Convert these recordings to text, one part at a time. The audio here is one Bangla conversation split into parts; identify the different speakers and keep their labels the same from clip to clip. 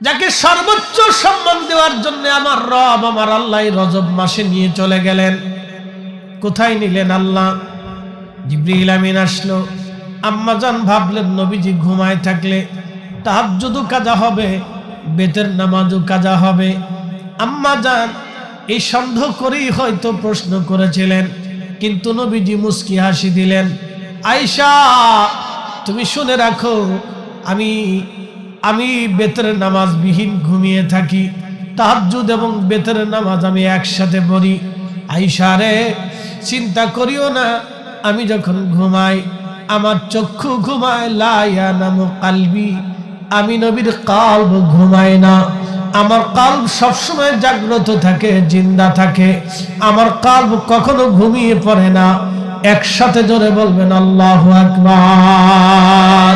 Speaker 1: যাকে সর্বোচ্চ সম্মান দেওয়ার জন্য আমার রব আমার আল্লাহ রজব মাসে নিয়ে চলে গেলেন। কোথায় নিলেন আল্লাহ? জিবরিল আমিন আসলো। আম্মাজান ভাবলেন নবীজি ঘুমায় থাকলে তাহাজ্জুদও কাজা হবে, বেতের নামাজও কাজা হবে। আম্মাজান এই সন্দেহ করেই হয়তো প্রশ্ন করেছিলেন, কিন্তু নবীজি মুস্কি হাসি দিলেন। আয়েশা, তুমি শুনে রাখো, আমি বেতের নামাজ বিহীন ঘুমিয়ে থাকি, তাহাজ্জুদ এবং বেতের নামাজ আমি একসাথে পড়ি। আয়েশা রে, চিন্তা করিও না, আমি যখন ঘুমাই আমার চক্ষু ঘুমায়, লা ইয়ানামু কালবি, আমি নবীর কলব ঘুমায় না। আমার কলব সবসময় জাগ্রত থাকে, জিন্দা থাকে। আমার কলব কখনো ঘুমিয়ে পড়ে না। একসাথে জোরে বলবেন আল্লাহু আকবার।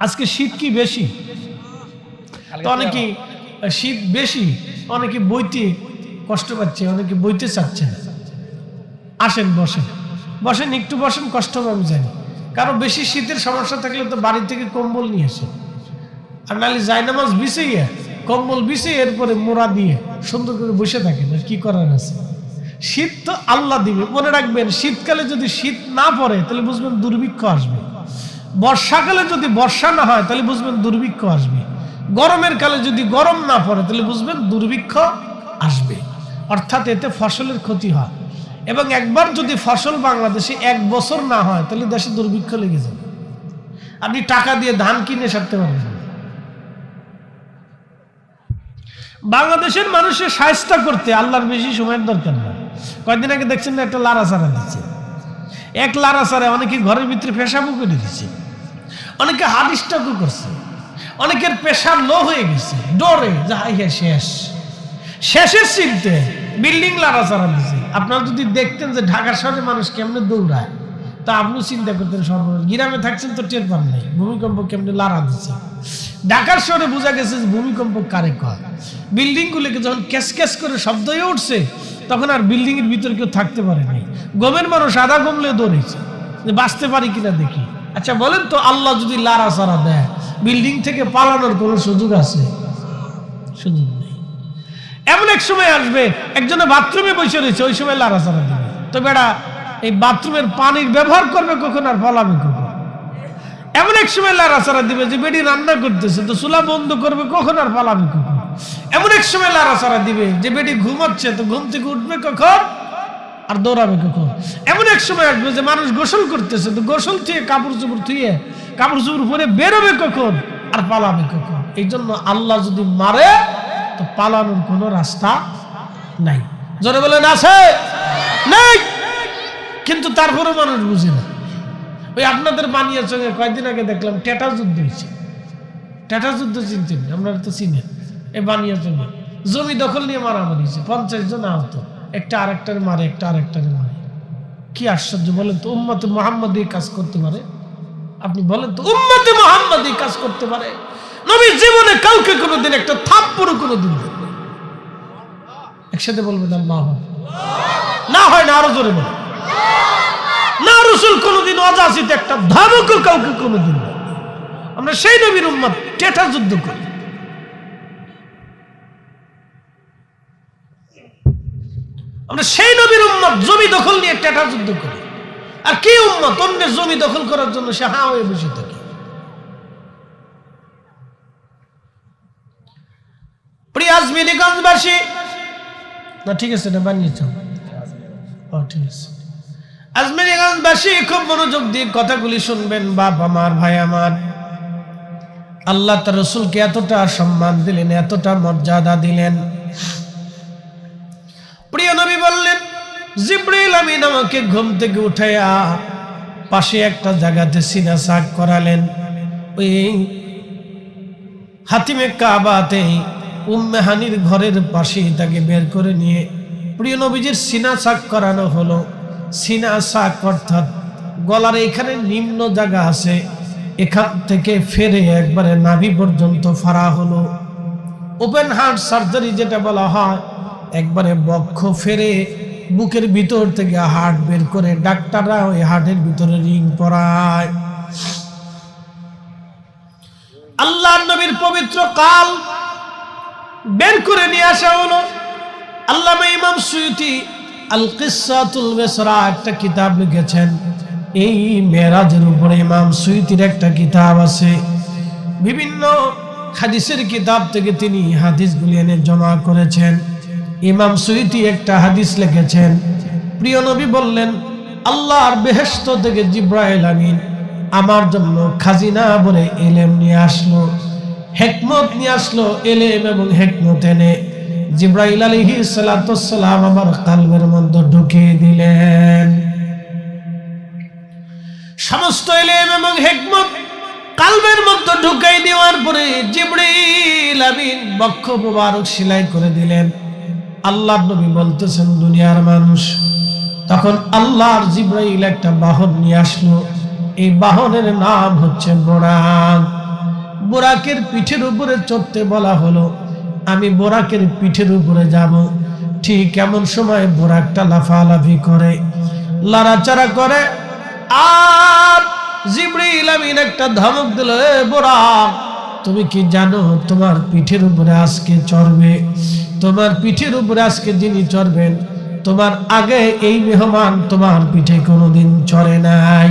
Speaker 1: আজকে শীত কি বেশি? তো অনেকে শীত বেশি, অনেকে বইতে কষ্ট পাচ্ছে, অনেকে বইতে চাচ্ছে না। আসেন বসেন, বসেন, একটু বসেন, কষ্ট হবে আমি জানি। কারণ বেশি শীতের সমস্যা থাকলে তো বাড়ি থেকে কম্বল নিয়ে আসে, আর নাহলে জায়নামাজ বিছিয়ে কম্বল বিছিয়ে এরপরে মোড়া দিয়ে সুন্দর করে বসে থাকেন। আর কি করার আছে? শীত তো আল্লাহ দিবে। মনে রাখবেন, শীতকালে যদি শীত না পড়ে তাহলে বুঝবেন দুর্ভিক্ষ আসবে। বর্ষাকালে যদি বর্ষা না হয় তাহলে বুঝবেন দুর্ভিক্ষ আসবে। গরমের কালে যদি গরম না পড়ে তাহলে বুঝবেন দুর্ভিক্ষ আসবে। অর্থাৎ এতে ফসলের ক্ষতি হয়। এবং একবার যদি ফসল বাংলাদেশে 1 বছর না হয় তাহলে দেশে দুর্ভিক্ষ লেগে যাবে। আপনি টাকা দিয়ে ধান কিনে সারতে পারবেন না। বাংলাদেশের মানুষের শায়েস্তা করতে আল্লাহর বেশি সময়ের দরকার না। কয়েকদিন আগে দেখছেন না, একটা লারাচারা দিচ্ছে। এক লারাচারে অনেকে ঘরের ভিতরে পেশাবও করে দিচ্ছে, অনেকে হার্ট স্ট্রোকও করছে, অনেকের প্রেশার লো হয়ে গেছে, ডরে যাই শেষের চিনতে বিল্ডিং লারাচারা দিচ্ছে। আপনারা যদি দেখতেন যে ঢাকার শহরে মানুষ কেমনে দৌড়ায়, তা আপনিও চিন্তা করতেন সর্বনাশ। গ্রামে থাকছেন তো টের পান নাই ভূমিকম্প কেমনে লারা দিচ্ছে। ঢাকার শহরে বোঝা গেছে যে ভূমিকম্প কারে কয়। বিল্ডিং গুলোকে যখন ক্যাস ক্যাস করে শব্দ হয়ে উঠছে তখন আর বিল্ডিং এর ভিতরে কেউ থাকতে পারে নাই। গমের মানুষ আধা গমলে দৌড়েছে যে বাঁচতে পারি কিনা দেখি। আচ্ছা বলেন তো, আল্লাহ যদি লারাচারা দেয়, বিল্ডিং থেকে পালানোর কোনো সুযোগ আছে? সুযোগ নেই। এমন এক সময় আসবে, একজনে বাথরুমে বসে রয়েছে, ওই সময় লারাচারা দিবে। তো বেড়া এই বাথরুমের পানির ব্যবহার করবে কখন আর ফলাবে কখন? এমন এক সময় লারাচারা দিবে যে বেডি রান্না করতেছে, তো চুলা বন্ধ করবে কখন আর ফলাবে কখন? এমন এক সময় লারাচারা দিবে যে বেডি ঘুমাচ্ছে, তো ঘুম থেকে উঠবে কখন আর দৌড়াবে কখন? এমন এক সময় আসবে যে মানুষ গোসল করতেছে, তো গোসল থেকে কাপড় চোপড় পরে বেরোবে কখন আর পালাবে কখন? এই জন্য আল্লাহ যদি মারে তো পালানোর কোনো রাস্তা নাই। জোরে বলেন আছে? নাই। কিন্তু তারপরে মানুষ বুঝে না। ওই আপনাদের বানিয়ার সঙ্গে কয়েকদিন আগে দেখলাম টেটা যুদ্ধ হয়েছে। টেটা যুদ্ধ চিনতেন? আপনারা তো চিনেন। এই বানিয়ার জন্য জমি দখল নিয়ে মারামারি হয়েছে, 50 জন আহত। একটা আরেকটারে মারে, একটা আরেকটারে মারে। কি আশ্চর্য বলেন তো! উম্মতে মুহাম্মদ এই কাজ করতে পারে? আপনি বলেন তো, উম্মতে মুহাম্মদ এই কাজ করতে পারে? নবী জীবনে কাউকে কোনোদিন একটা থাপ্পড়ও কোনোদিন দেন। একসাথে বলবেন আল্লাহ। না হয় না আরো জোরে বলেন না। রাসূল কোনোদিন অযাচিত একটা ধমকও কাউকে কোনোদিন দেন। আমরা সেই নবীর উম্মত, টেটা যুদ্ধ করি। আমরা সেই নবীর উম্মত, জমি দখল নিয়ে টেটা যুদ্ধ করি। আর কি উম্মত অন্যের জমি দখল করার জন্য সে হা হয়ে বসে থাকে। প্রিয় আজমিরগঞ্জবাসী, না ঠিক আছে, না বানিয়েছ? ঠিক আছে। আজমিরগঞ্জবাসী খুব মনোযোগ দিয়ে কথাগুলি শুনবেন। বাপ আমার, ভাই আমার, আল্লাহ তার রাসূলকে এতটা সম্মান দিলেন, এতটা মর্যাদা দিলেন। প্রিয় নবী বললেন, জিবরিল আমিন আমাকে ঘুম থেকে উঠাইয়া পাশে একটা জায়গাতে সিনা সাক করালেন। ওই হাতিমে কাবাতে উম্মে হানির ঘরের পাশে তাকে বের করে নিয়ে প্রিয় নবীজির সিনা সাক করানো হলো। সিনা সাক অর্থাৎ গলার এখানে নিম্ন জায়গা আছে, এখান থেকে ফেরে একবারে নাভি পর্যন্ত ফাড়া হলো। ওপেন হার্ট সার্জারি যেটা বলা হয়, একবারে বক্ষ ফেরে বুকের ভিতর থেকে হার্ট বের করে ডাক্তাররা ওই হার্টের ভিতরে রিং পরায়। আল্লাহর নবীর পবিত্র কাল বের করে নিয়ে আসা হলো। আল্লামা ইমাম সুয়ুতি আল কিসাতুল মিসরা একটা কিতাব লিখেছেন। এই মেরাজের উপরে ইমাম সুয়ুতির একটা কিতাব আছে। বিভিন্ন হাদিসের কিতাব থেকে তিনি হাদিসগুলি এনে জমা করেছেন। ইমাম সুয়ুতি একটা হাদিস লিখেছেন। প্রিয় নবী বললেন, আল্লাহর বেহেশত থেকে জিব্রাইল আমিন আমার জন্য খাজিনা ভরে ইলম নিয়ে আসলো, হিকমত নিয়ে আসলো। ইলম এবং হিকমত এনে জিব্রাইল আলাইহিস সালাতু ওয়াস সালাম আমার কলবের মধ্যে ঢুকিয়ে দিলেন। সমস্ত ইলম এবং হিকমত কলবের মধ্যে ঢুকাই দেওয়ার পরে জিব্রাইল আমিন বক্ষ মুবারক সেলাই করে দিলেন। আল্লাহর নবী বলতেছেন, দুনিয়ার মানুষ, তখন আল্লাহর জিব্রাইল একটা বাহন নিয়ে আসলো। এই বাহনের নাম হচ্ছে বোরাক। বোরাকের পিঠের উপরে চড়তে বলা হলো। আমি বোরাকের পিঠের উপরে যাব। ঠিক এমন সময় বোরাকটা লাফালাফি করে, লড়াচড়া করে। আর জিব্রাইল আমিন একটা ধমক দিল, এ বোরাক, তুমি কি জানো তোমার পিঠের উপরে আজকে চড়বে? তোমার পিঠের উপরে আজকে যিনি চড়বেন, তোমার আগে এই মেহমান তোমার পিঠে কোনোদিন চড়ে নাই,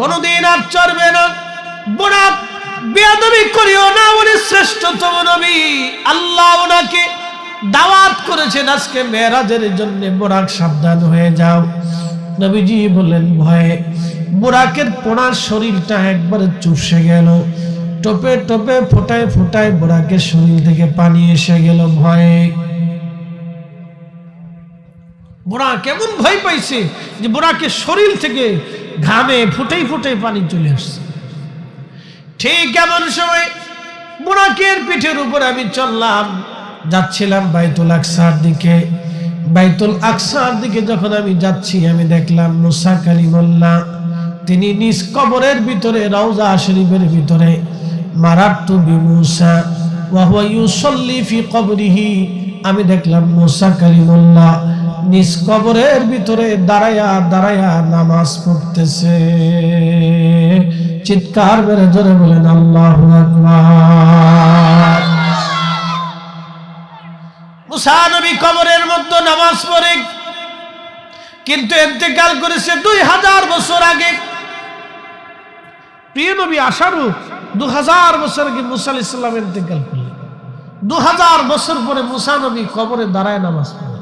Speaker 1: কোনোদিন আর চড়বে না। বোরাক, বেয়াদবি করিও না, উনি শ্রেষ্ঠতম নবী। আল্লাহ ওনাকে দাওয়াত করেছেন আজকে মেরাজের জন্য। বোরাক, সাবধান হয়ে যাও। নবীজি বললেন, ভয়ে বোরাকের পোড়া শরীরটা একবারে চুপসে গেল। টোপে টোপে ফোটায় ফোটায় বোরাকের শরীর থেকে পানি এসে গেল ভয়ে। বোরাক কেমন ভয় পাইছে যে বোরাকের শরীর থেকে ঘামে ফুটেই ফুটেই পানি চলে আসছে। ঠিক এমন সময় বোরাকের পিঠের উপর আমি চললাম, যাচ্ছিলাম বাইতুল আকসার দিকে। বাইতুল আকসার দিকে যখন আমি যাচ্ছি, আমি দেখলাম মুসা কালিমুল্লাহ তিনি নিজ কবরের ভিতরে, রওজা শরীফের ভিতরে, মারাতু বিমুসা ওয়া হুয়া ইউসাল্লি ফি কবরিহি, আমি দেখলাম মুসা কালিমুল্লাহ নিজ কবরের ভিতরে দাঁড়ায়া দাঁড়ায়া নামাজ পড়তেছে। চিৎকার করে জোরে বলেন আল্লাহু আকবার। মুসা নবী কবরের মধ্যে নামাজ পড়ে, কিন্তু ইন্তেকাল করেছে 2000 বছর আগে। প্রিয় নবী আসারও 2000 বছর আগে মুসা আলাইহিস সালাম ইন্তেকাল করলেন। 2000 বছর পরে মুসা নবী কবরে দাঁড়ায় নামাজ পড়ে।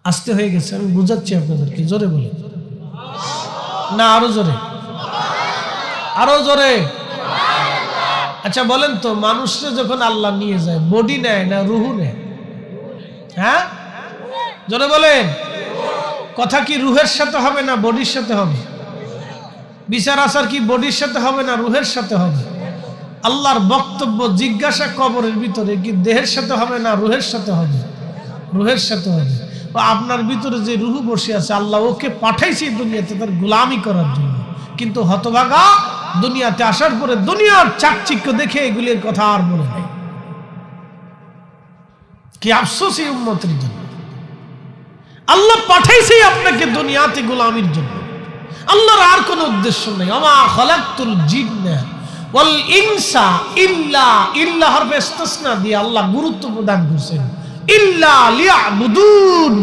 Speaker 1: আসতে হয়ে গেছে, আমি বুঝাচ্ছি আপনাদেরকে, জোরে বলে না আরো জোরে, আরো জোরে। আচ্ছা বলেন তো, মানুষকে যখন আল্লাহ নিয়ে যায়, বডি নেয় না রুহু নেয়? হ্যাঁ, জোরে বলেন। কথা কি রুহের সাথে হবে না বডির সাথে হবে? বিচার আচার কি বডির সাথে হবে না রুহের সাথে হবে? আল্লাহর বক্তব্য জিজ্ঞাসা কবরের ভিতরে কি দেহের সাথে হবে না রুহের সাথে হবে? রুহের সাথে হবে। আপনার ভিতরে যে রুহু বসে আছে, আল্লাহ ওকে পাঠাইছে দুনিয়াতে তার গোলামি করার জন্য। কিন্তু হতভাগা দুনিয়াতে আসার পরে দুনিয়ার চাকচিক্য দেখে এগুলির কথা আর বলে নাই। কি আফসোস এই উম্মতের জন্য। আল্লাহ পাঠাইছে আপনাকে দুনিয়াতে গোলামির জন্য। আল্লাহর আর কোনো উদ্দেশ্য নেই। ওমা খালাকতুল জিন্না ওয়াল ইনসা ইল্লা, ইল্লা হরফে ইস্তিসনা দিয়ে আল্লাহ গুরুত্ব প্রদান করেছেন। ইল্লা লিয়াবুদুন,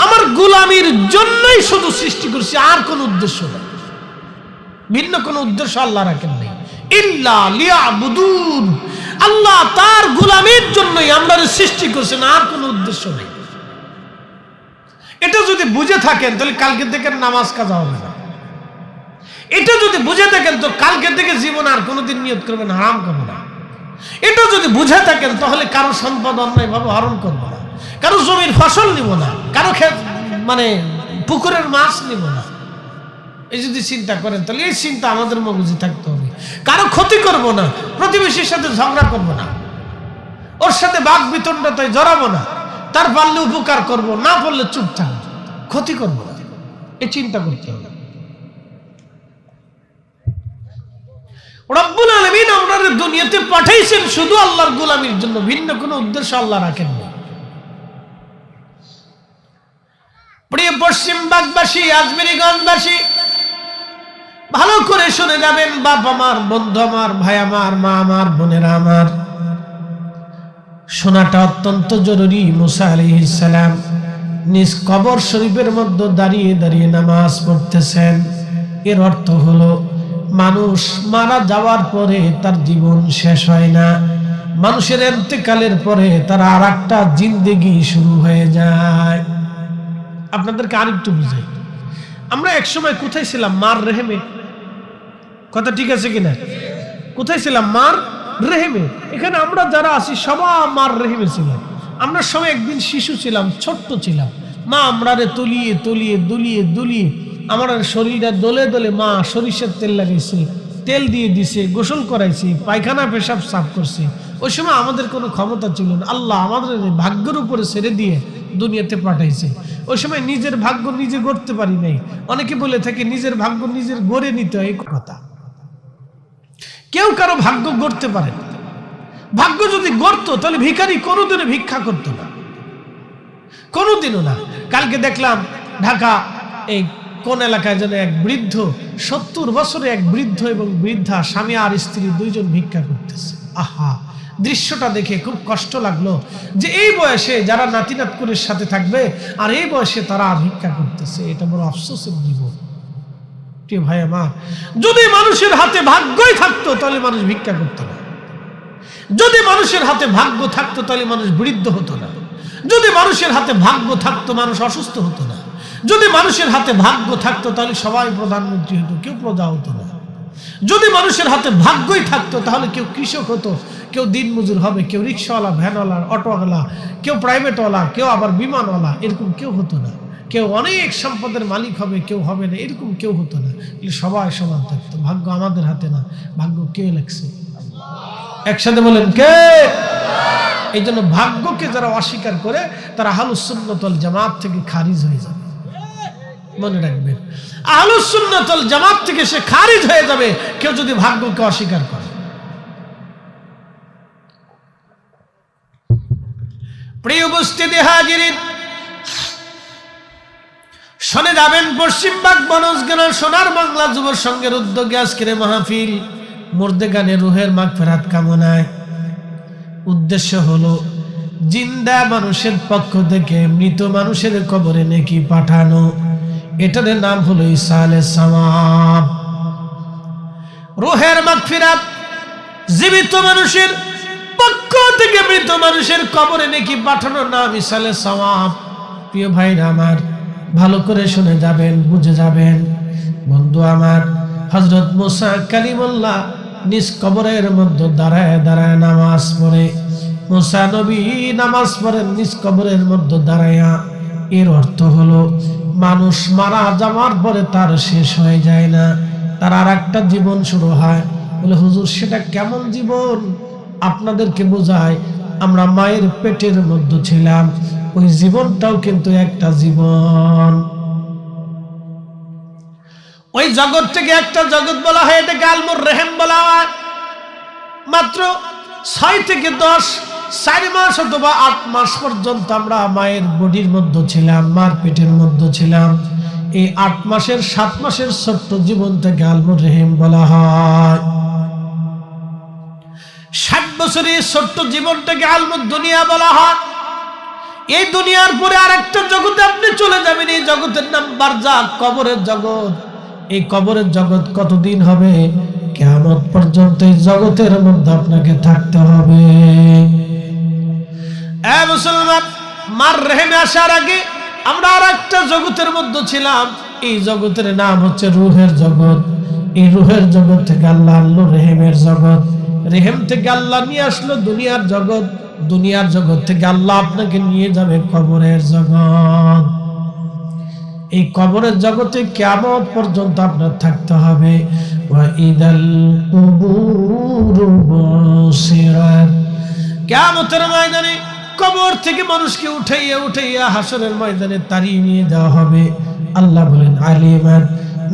Speaker 1: আমার গোলামির জন্যই শুধু সৃষ্টি করেছি, আর কোনো উদ্দেশ্য নেই। ভিন্ন কোনো উদ্দেশ্য আল্লাহ রাখেন নাই। ইল্লা লিয়াবুদুন, আল্লাহ তার গোলামির জন্যই আমরা সৃষ্টি করেছেন, আর কোনো উদ্দেশ্য নেই। এটা যদি বুঝে থাকেন তাহলে কালকে থেকে নামাজ কাজা হবে না। এটা যদি বুঝে থাকেন তো কালকে থেকে জীবন আর কোনোদিন নিয়ত করবেন হারাম করবে না। এটা যদি বুঝে থাকেন তাহলে কারো সম্পদ অন্যায় ভাবে হরণ করবো না, কারো জমির ফসল নিব না, কারো মানে পুকুরের মাছ নিব না। এই যদি চিন্তা করেন তাহলে এই চিন্তা আমাদের মগজে থাকতে হবে। কারো ক্ষতি করব না, প্রতিবেশীর সাথে ঝগড়া করব না, ওর সাথে বাক বিতণ্ডায় জড়াবো না, তার পারলে উপকার করব, না পারলে চুপ থাকবো, ক্ষতি করব না। এই চিন্তা করতে হবে। রব্বুল আলামিন আমাদের দুনিয়াতে পাঠাইছেন শুধু আল্লাহর গোলামির জন্য, ভিন্ন কোনো উদ্দেশ্য আল্লাহ রাখেন না। প্রিয় পশ্চিমবঙ্গবাসী, আজমেরিগঞ্জবাসী, ভালো করে শুনে যাবেন, বাপ আমার, বন্ধু আমার, ভাই আমার, মা আমার, বোনেরা আমার, শোনাটা অত্যন্ত জরুরি। মুসা আলাইহিস সালাম নিজ কবর শরীফের মধ্যে দাঁড়িয়ে দাঁড়িয়ে নামাজ পড়তেছেন। এর অর্থ হলো মানুষ মারা যাওয়ার পরে তার জীবন শেষ হয় না, মানুষের ইন্তেকালের পরে তার আরেকটা জিন্দেগি শুরু হয়ে যায়। আপনাদেরকে আরেকটু বুঝাই, আমরা একসময় কোথায় ছিলাম? মার রেহেমে। কথা ঠিক আছে কিনা? কোথায় ছিলাম? মার রেহেমে। এখানে আমরা যারা আছি সবাই মার রেহেমে ছিলাম। আমরা সবাই একদিন শিশু ছিলাম, ছোট্ট ছিলাম। মা আমরারে তলিয়ে তলিয়ে দুলিয়ে দুলিয়ে আমার শরীরে দলে দলে মা সরিষার তেল লাগাইছে, তেল দিয়ে দিছে, গোসল করাইছে, পায়খানা পেশাব সাফ করছে। ওই সময় আমাদের কোনো ক্ষমতা ছিল না। আল্লাহ আমাদের ভাগ্যের উপরে ছেড়ে দিয়ে দুনিয়াতে পাঠাইছে। ওই সময় নিজের ভাগ্য নিজে গড়তে পারি নাই। অনেকে বলে থাকে নিজের ভাগ্য নিজের গড়ে নিতে হয়, এই কথা। কেউ কারো ভাগ্য গড়তে পারে না। ভাগ্য যদি গড়তো তাহলে ভিখারি কোনোদিনও ভিক্ষা করতো না, কোনোদিনও না। কালকে দেখলাম ঢাকা এই কোন এলাকায় যেন এক বৃদ্ধ, 70 বছরে এক বৃদ্ধ এবং বৃদ্ধা স্বামী আর স্ত্রী দুইজন ভিক্ষা করতেছে। আহা, দৃশ্যটা দেখে খুব কষ্ট লাগলো যে এই বয়সে যারা নাতি নাতকুরের সাথে থাকবে আর এই বয়সে তারা ভিক্ষা করতেছে। এটা বড় আফসোসের জীবন। প্রিয় ভাই আমার, যদি মানুষের হাতে ভাগ্যই থাকতো তাহলে মানুষ ভিক্ষা করতো না। যদি মানুষের হাতে ভাগ্য থাকতো তাহলে মানুষ বৃদ্ধ হতো না। যদি মানুষের হাতে ভাগ্য থাকতো মানুষ অসুস্থ হতো না। যদি মানুষের হাতে ভাগ্য থাকতো তাহলে সবাই প্রধানমন্ত্রী হতো, কেউ প্রজা হতো না। যদি মানুষের হাতে ভাগ্যই থাকতো তাহলে কেউ কৃষক হতো, কেউ দিনমজুর হবে, কেউ রিক্সাওয়ালা, ভ্যানওয়ালা, অটোওয়ালা, কেউ প্রাইভেটওয়ালা, কেউ আবার বিমানওয়ালা, এরকম কেউ হতো না। কেউ অনেক সম্পদের মালিক হবে, কেউ হবে না, এরকম কেউ হতো না। সবাই সমান থাকতো। ভাগ্য আমাদের হাতে না, ভাগ্য কে লেখছে? একসাথে বলেন কে? এই জন্য ভাগ্যকে যারা অস্বীকার করে তারা আহলুস সুন্নাত ওয়াল জামাত থেকে খারিজ হয়ে যাবে। মনে রাখবেন, আহলুস সুন্নাত ওয়াল জামাত থেকে সে খারিজ হয়ে যাবে কেউ যদি ভাগ্যকে অস্বীকার করে। প্রিয় উপস্থিতি হাজিরিন, শুনে যাবেন পশ্চিমবাগ বনজগাঁও সোনার বাংলা যুব সংঘের উদ্যোগে আজকের মাহফিল মুর্দে গানে রুহের মাগফিরাত কামনায়। উদ্দেশ্য হলো জিন্দা মানুষের পক্ষ থেকে মৃত মানুষের কবরে নেকি পাঠানো। এটার নাম হলো ইসালে সাওয়াব। রুহের মাগফিরাত, জীবিত মানুষের পক্ষ থেকে মৃত মানুষের কবরে নেকি পাঠানোর নাম ইসালে সাওয়াব। প্রিয় ভাইরা আমার, ভালো করে শুনে যাবেন, বুঝে যাবেন। বন্ধু আমার, হযরত মুসা কালিমুল্লাহ নিজ কবরের মধ্যে দাঁড়ায় দাঁড়ায় নামাজ পড়ে। মুসা নবী নামাজ পড়েন নিজ কবরের মধ্যে দাঁড়ায়া। এর অর্থ হলো মানুষ মারা যাওয়ার পরে তার শেষ হয়ে যায় না, তার আর একটা জীবন শুরু হয়। বলে হুজুর সেটা কেমন জীবন? আপনাদেরকে বোঝায়, আমরা মায়ের পেটের মধ্যে ছিলাম, ওই জীবনটাও কিন্তু একটা জীবন। ওই জগৎ থেকে একটা জগৎ বলা হয়, এটাকে আলমুর রেহেম বলা হয়। মাত্র 6 থেকে 10, 4 মাস অথবা 8 মাস পর্যন্ত আমরা মায়ের বডির মধ্যে ছিলাম, মার পেটের মধ্যে ছিলাম। এই 8 মাসের 7 মাসের ছোট্ট জীবন থেকে আলমুর রেহেম বলা হয়। 60 বছরের ছোট্ট জীবনটাকে আলমুদ দুনিয়া বলা হয়। এই দুনিয়ার পরে আরেকটা জগতে আপনি চলে যাবেন। এই জগতের নাম বারজাখ, কবরের জগৎ। এই কবরের জগৎ কতদিন হবে? কিয়ামত পর্যন্ত এই জগতের মধ্যে আপনাকে থাকতে হবে। এ মুসলমান, মার রেহেমে আসার আগে আমরা আরেকটা জগতের মধ্যে ছিলাম। এই জগতের নাম হচ্ছে রুহের জগৎ। এই রুহের জগৎ থেকে আল্লাহ আনলো রেহেমের জগৎ। রেহেম থেকে আল্লাহ নিয়ে আসলো দুনিয়ার জগৎ। দুনিয়ার জগৎ থেকে আল্লাহ আপনাকে নিয়ে যাবে কবরের জগৎ। এই কবরের জগতে কিয়ামত পর্যন্ত আপনার থাকতে হবে। ওয়া ইদাল কুবুরু বুসিরাত, কিয়ামতের ময়দানে কবর থেকে মানুষকে উঠাইয়া উঠাইয়া হাসরের ময়দানে তাড়িয়ে নিয়ে যাওয়া হবে। আল্লাহ বলেন, আলিমাত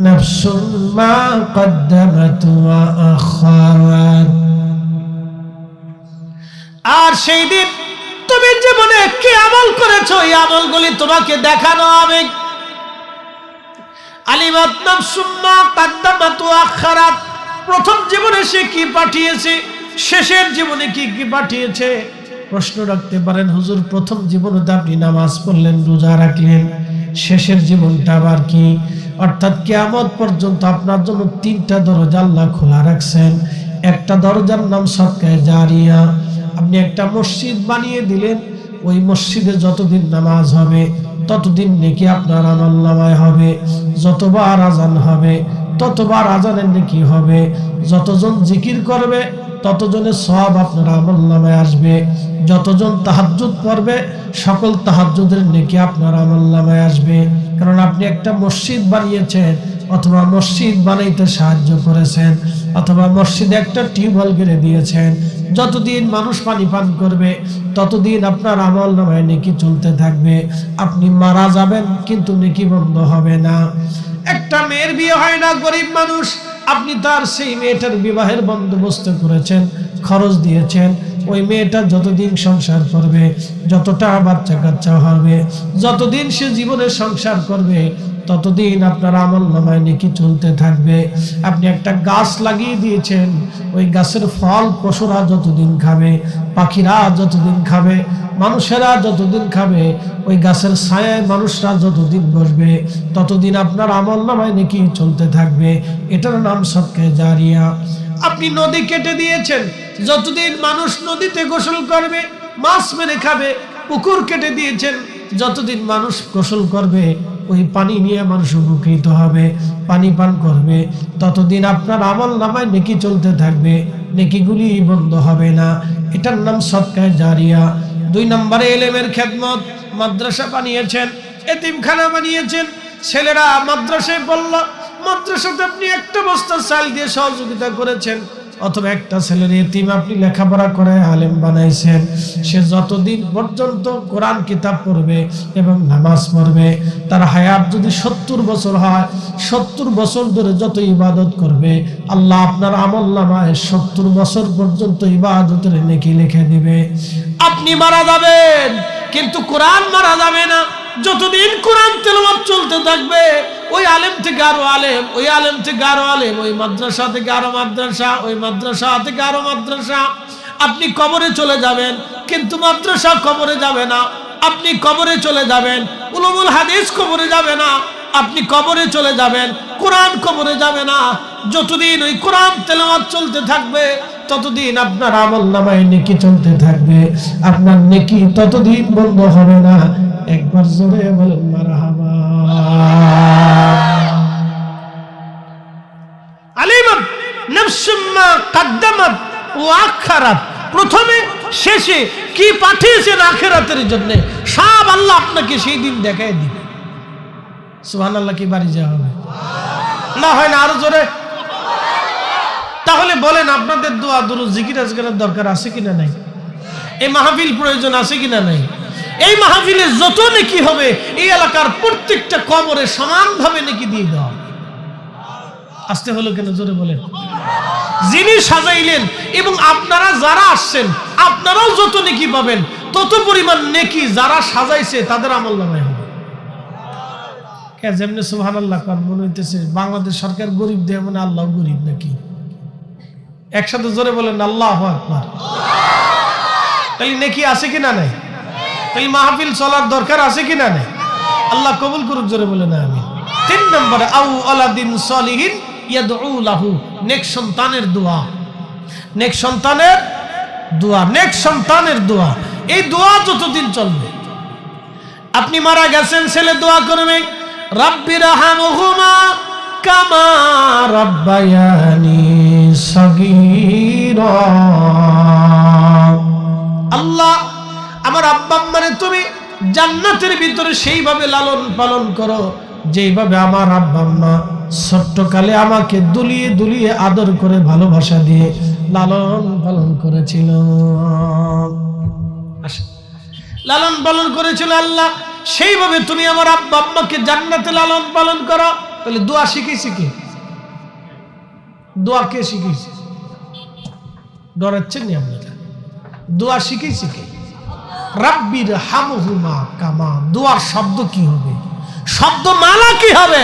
Speaker 1: নাফসুম মা কদ্দামাত ওয়া আখারাত। আর সেই দিন তুমি জীবনে কি আমল করেছো, এই আমলগুলি তোমাকে দেখানো হবে। আলিমাত নাফসুম মা কাদ্দামাত ওয়া আখারাত, প্রথম জীবনে সে কি পাঠিয়েছে, শেষের জীবনে কি কি পাঠিয়েছে। প্রশ্ন রাখতে পারেন, হুজুর প্রথম জীবনে তো আপনি নামাজ পড়লেন, রোজা রাখলেন, শেষের জীবনটা আবার কি? অর্থাৎ কিয়ামত পর্যন্ত আপনার জন্য 3টা দরজা আল্লাহ খোলা রাখছেন। একটা দরজার নাম সদকায়ে জারিয়া। আপনি একটা মসজিদ বানিয়ে দিলেন, ওই মসজিদে যতদিন নামাজ হবে ততদিন নেকি আপনার আমলনামায় হবে, যতবার আজান হবে ততবার আজানের নেকি হবে, যতজন জিকির করবে ততজনের সওয়াব আপনার আমলনামায় আসবে, যতজন তাহাজ্জুদ পড়বে সকল তাহাজ্জুদের নেকি আপনার আমলনামায় আসবে। কারণ আপনি একটা মসজিদ বানিয়েছেন, অথবা মসজিদ বানাইতে সাহায্য করেছেন, অথবা মসজিদে একটা টিউবওয়েল গেড়ে দিয়েছেন। যতদিন মানুষ পানি পান করবে ততদিন আপনার আমলনামায় নেকি চলতে থাকবে। আপনি মারা যাবেন কিন্তু নেকি বন্ধ হবে না। একটা মেয়ের বিয়ে হয় না, গরিব মানুষ, আপনি তার সেই মেয়েটার বিবাহের বন্দোবস্ত করেছেন, খরচ দিয়েছেন। ওই মেয়েটা যতদিন সংসার করবে, যতটা বাচ্চা কাচ্চা হবে, যতদিন সে জীবনে সংসার করবে ততদিন আপনার আমলনামায় নেকি চলতে থাকবে। আপনি একটা গাছ লাগিয়ে দিয়েছেন, ওই গাছের ফল পশুরা যতদিন খাবে, পাখিরা যতদিন খাবে, মানুষেরা যতদিন খাবে, ওই গাছের ছায়ায় মানুষরা যতদিন বসবে ততদিন আপনার আমলনামায় নেকি চলতে থাকবে। এটার নাম সদকায়ে জারিয়া। আপনি নদী কেটে দিয়েছেন, যতদিন মানুষ নদীতে গোসল করবে, মাছ মেরে খাবে। পুকুর কেটে দিয়েছেন, যতদিন মানুষ গোসল করবে, ওই পানি নিয়ে মানুষ উপকৃত হবে, পানি পান করবে, ততদিন আপনার আমলনামায় নেকি চলতে থাকবে, নেকিগুলি বন্ধ হবে না। এটার নাম সদকায়ে জারিয়া। 2 নম্বরে ইলমের খেদমত। মাদ্রাসা বানিয়েছেন, এতিমখানা বানিয়েছেন, ছেলেরা মাদ্রাসায় পড়ল, মাদ্রাসাতে আপনি একটা বস্তা চাল দিয়ে সহযোগিতা করেছেন, অথবা একটা ছেলের এতিম আপনি লেখাপড়া করে আলেম বানাইছেন। সে যতদিন পর্যন্ত কোরআন কিতাব পড়বে এবং নামাজ পড়বে, তার হায়াত যদি 70 বছর হয়, 70 বছর ধরে যত ইবাদত করবে, আল্লাহ আপনার আমলনামায় 70 বছর পর্যন্ত ইবাদতের নেকি লিখে দিবে। আপনি মারা যাবেন কিন্তু কোরআন মারা যাবে না। যতদিন কোরআন তেলাওয়াত চলতে থাকবে, ওই আলেম থেকে আরো আলেম, ওই আলেম থেকে আরো আলেম, ওই মাদ্রাসা থেকে আরো মাদ্রাসা, ওই মাদ্রাসা থেকে আরো মাদ্রাসা। আপনি কবরে চলে যাবেন কিন্তু মাদ্রাসা কবরে যাবে না। আপনি কবরে চলে যাবেন, উলুমুল হাদিস কবরে যাবে না। আপনি কবরে চলে যাবেন, কোরআন কবরে যাবে না। যতদিন ওই কোরআন তেলাওয়াত চলতে থাকবে ততদিন আপনার আমলনামায় নেকি চলতে থাকবে, আপনার নেকি ততদিন বন্ধ হবে না। একবার জোরে বলেন মারহাবা। আলিমাত নাফসুম মা কাদ্দামাত ওয়া আখারাত, প্রথমে শেষে কি পাঠিয়েছেন আখিরাতের জন্য, সব আল্লাহ আপনাকে সেই দিন দেখায় দিবে। সুবহানাল্লাহ। কি বাড়ি যাওয়া হবে না? হয় না? আরো জোরে। তাহলে বলেন, আপনাদের দোয়া দুরূদ জিকির আজকারের দরকার আছে কিনা নাই? এই মাহফিল প্রয়োজন আছে কিনা নাই? এই মাহফিলে যত নেকি হবে, এই এলাকার প্রত্যেকটা কবরে সমানভাবে নেকি দিয়ে দেওয়া। আসতে হলো কেন? জোরে বলেন। যিনি সাজাইলেন এবং আপনারা যারা আসছেন, আপনারাও যত নেকি পাবেন, তত পরিমাণ নেকি যারা সাজাইছে তাদের আমলনামায় হবে। যেমনি সুবহানাল্লাহ মনে হইতেছে বাংলাদেশ সরকার গরিব দেয়, মানে আল্লাহ গরিব নাকি? একসাথে জোরে বলেন আল্লাহু আকবার। তাহলে নেকি আছে কিনা নাই? তাহলে মাহফিল চলার দরকার আছে কিনা নাই? আল্লাহ কবুল করুক, জোরে বলেন আমিন। 3 নম্বরে আউ আলাদিন সলিহিন ইয়াদউ লাহু, নেক সন্তানের দোয়া। নেক সন্তানের দোয়া, নেক সন্তানের দোয়া। এই দোয়া যতদিন চলবে, আপনি মারা গেছেন, ছেলে দোয়া করবে, রাব্বিরহামহুমা কামা রাব্বায়ানি সগীরা। আল্লাহ, আমার আব্বা আম্মারে তুমি জান্নাতের ভিতরে সেইভাবে লালন পালন করো যেইভাবে আমার আব্বা আম্মা ছোট্টকালে আমাকে দুলিয়ে দুলিয়ে আদর করে ভালোবাসা দিয়ে লালন পালন করেছিল, লালন পালন করেছিল। আল্লাহ, সেইভাবে তুমি আমার আব্বা আম্মাকে জান্নাতে লালন পালন করো। তাহলে দোয়া শিখেছি কে? দোয়া কে শিখেছে? ডরাচ্ছেন নি আপনারা? দোয়া শিখেছি কে? রাব্বির হামহুমা কামা। দোয়ার শব্দ কি হবে? শব্দ মালা কি হবে?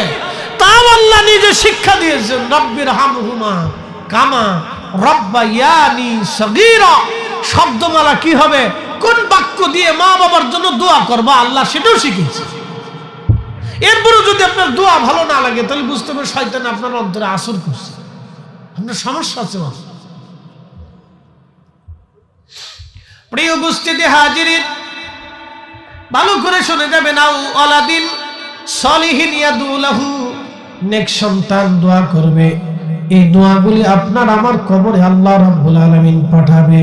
Speaker 1: তাও আল্লাহ নিজে শিক্ষা দিয়েছেন, রব্বির হামহুমা কামা রব্বায়ানি সগীরা। শব্দমালা কি হবে, কোন বাক্য দিয়ে মা বাবার জন্য দোয়া করবা আল্লাহ সেটাও শিখিয়েছে। এরপরে যদি আপনার দোয়া ভালো না লাগে তাহলে বুঝতে হবে শয়তান আপনার অন্তরে আসর করছে, আপনার সমস্যা আছে। প্রিয় উপস্থিতি হাজিরিন, ভালো করে শুনে যাবেন। আওলাদিন সলিহিন ইয়াদুলাহু, নেক সন্তান দোয়া করবে। এই দোয়াগুলি আপনার আমার কবরে আল্লাহ রাব্বুল আলামিন পাঠাবে।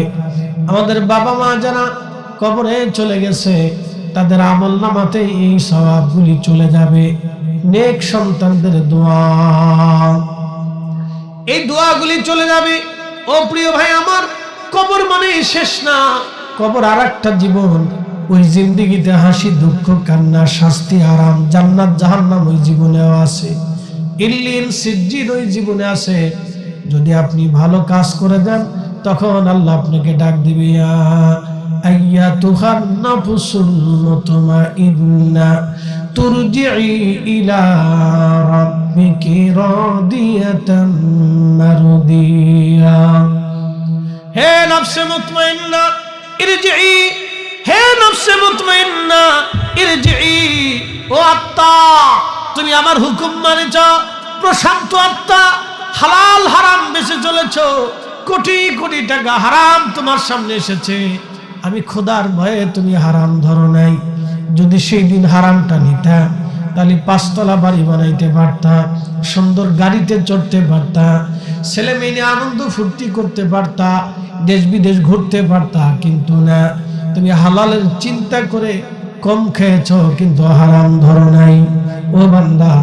Speaker 1: আমাদের বাবা মা যারা কবরে চলে গেছে তাদের আমলনামাতে এই সওয়াবগুলি চলে যাবে। নেক সন্তানদের দোয়া, এই দোয়াগুলি চলে যাবে। ও প্রিয় ভাই আমার, কবর মানে শেষ না, কবর আরেকটা জীবন। ওই জিন্দেগিতে হাসি দুঃখ কান্না শাস্তি আরাম জান্নাত জাহান্নাম ওই জীবনেও আছে। ইল্লিন সিজ্জিন ওই জীবনে আছে। যদি আপনি ভালো কাজ করে দেন তখন আল্লাহ আপনাকে ডাক দিবে, ইয়া আইয়াতুহান নাফসুল মুতমাইন্না তুরজিই ইলা রাব্বিকি রাদিয়াতাম মারদিয়া। হে নফসে মুতমাইন্না ইরজিই, হে নফসে মুতমাইন্না ইরজিই, ও আত্মা তুমি আমার হুকুম মানেছ। প্রশান্ত আত্মা, হালাল হারাম বেঁচে চলেছ, কোটি কোটি টাকা হারাম তোমার সামনে এসেছে, আমি খোদার ভয়ে তুমি হারাম ধরো নাই। যদি সেই দিন হারামটা নিতা তাহলে 5 তলা বাড়ি বানাইতে পারতা, সুন্দর গাড়িতে চড়তে পারতা, ছেলে মেয়ে আনন্দ ফুর্তি করতে পারতা, দেশ বিদেশ ঘুরতে পারতা। কিন্তু না, তুমি হালালের চিন্তা করে কম খেয়েছ কিন্তু হারাম ধরো নাই। ও বান্দা,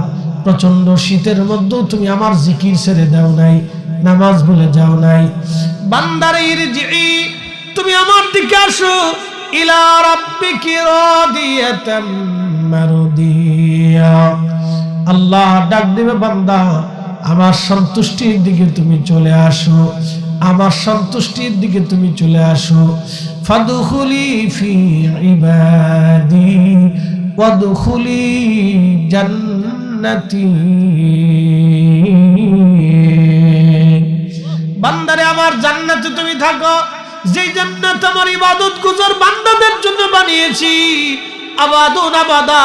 Speaker 1: প্রচন্ড শীতের মধ্যেও তুমি আমার জিকির ছেড়ে দাও নাই, নামাজ ভুলে যাও নাই। বান্দারে ইরজিই, তুমি আমার দিকে আসো, ইলা রাব্বিকি রাদিয়াতাম মারদিয়া। আল্লাহ ডাক দেবে, বান্দা আমার সন্তুষ্টির দিকে তুমি চলে আসো, আমার সন্তুষ্টির দিকে তুমি চলে আসো। ফাদখুলি ফি ইবাদি ওয়াদখুলি জান্নাতি। বান্দারে আমার জান্নাতে তুমি থাকো, যেই জান্নাত আমার ইবাদত গুজার বান্দাদের জন্য বানিয়েছি। আবাদুন আবাদা,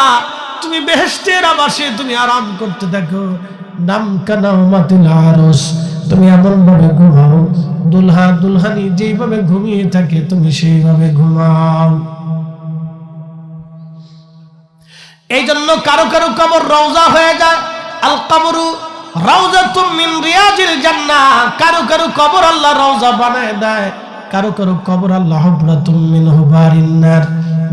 Speaker 1: তুমি বেহেশতের আবাসে তুমি আরাম করতে থাকো। নাম কানামাতিল আরশ, তুমি এমন ভাবে ঘুমাও দুলহা দুলহানি যেইভাবে ঘুমিয়ে থাকে তুমি সেইভাবে ঘুমাও। এই জন্য কারো কারো কবর রওজা হয়ে যায়, আল কবরু রাউজাতুম মিন রিয়াজিল জান্নাহ। কারো কারো কবর আল্লাহ রওজা বানায় দেয়, কারো কারো কবর আল্লাহ হুবরাতুম মিন হুবারিন নার,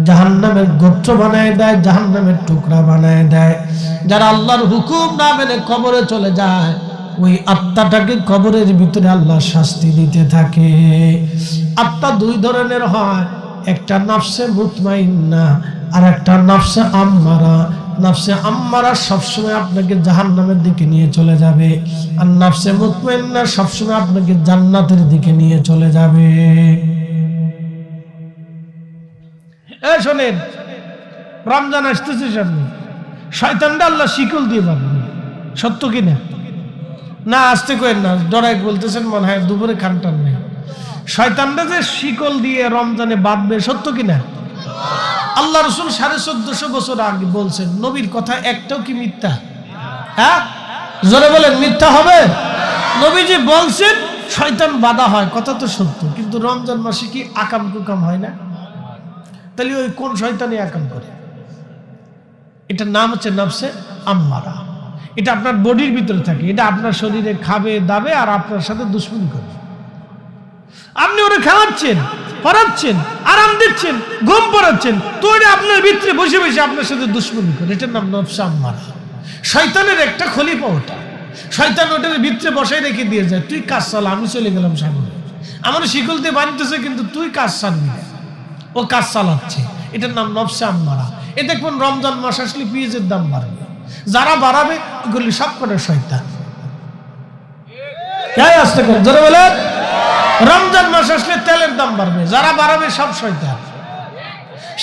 Speaker 1: জাহান্নামের গোত্র বানায় দেয়, জাহান্নামের টুকরা বানায় দেয়। যারা আল্লাহর হুকুম না মেনে কবরে চলে যায়, ওই আত্মাটাকে কবরের ভিতরে আল্লাহ শাস্তি দিতে থাকে। আত্মা 2 ধরনের হয়, একটা নফসে মুতমাইন্না আর একটা নফসে আম্মারা। নফসে আম্মারা সবসময় আপনাকে জাহান্নামের দিকে নিয়ে চলে যাবে, আর নফসে মুতমাইন্না সবসময় আপনাকে জান্নাতের দিকে নিয়ে চলে যাবে। এই শোনেন, রমজান আসতেছে সামনে, শয়তানটা আল্লাহ শিকল দিয়ে বাঁধবে, সত্য কিনা? না আসতে করেন না, ডরাই বলতেছেন মনে হয় দুপুরে খানটান নেই। শয়তানটা যে শিকল দিয়ে রমজানে বাঁধবে, সত্য কিনা? আল্লাহ রসুল 1450 বছর আগে বলছেন, নবীর কথা একটাও কি মিথ্যা? হ্যাঁ, জোরে বলেন, মিথ্যা হবে? নবীজি বলছেন শয়তান বাধা হয়, কথা তো সত্য, কিন্তু রমজান মাসে কি আকাম কুকাম হয় না? তাহলে ওই কোন শয়তানই আকাম করে? এটার নাম হচ্ছে নফসে আম্মারা। এটা আপনার বডির ভিতরে থাকে, এটা আপনার শরীরে খাবে দাবে আর আপনার সাথে দুশ্মনী করবে। আপনি ওরা খাওয়াচ্ছেন, পড়াচ্ছেন, আরাম দিচ্ছেন, ঘুম পড়াচ্ছেন, তো এটা আপনার ভিতরে বসে বসে আপনার সাথে দুশ্মনী করে। এটার নাম নফসে আম্মারা। শয়তানের একটা খলিফা ওটা। শয়তান ওটার ভিতরে বসাই রেখে দিয়ে যায়, তুই কাজ চাল, আমি চলে গেলাম সামনে, আমার শিকল দিয়ে বাঁধতেছে কিন্তু তুই কাজ চালবি না, ও কাজ চালাচ্ছে। এটার নাম নফসে আম্মারা। এ দেখুন রমজান মাস আসলে পেঁয়াজের দাম বাড়বে, যারা বাড়াবে ওগুলি সব কটা শয়তান। জোরে বলে, রমজান মাস আসলে তেলের দাম বাড়বে, যারা বাড়াবে সব শয়তান।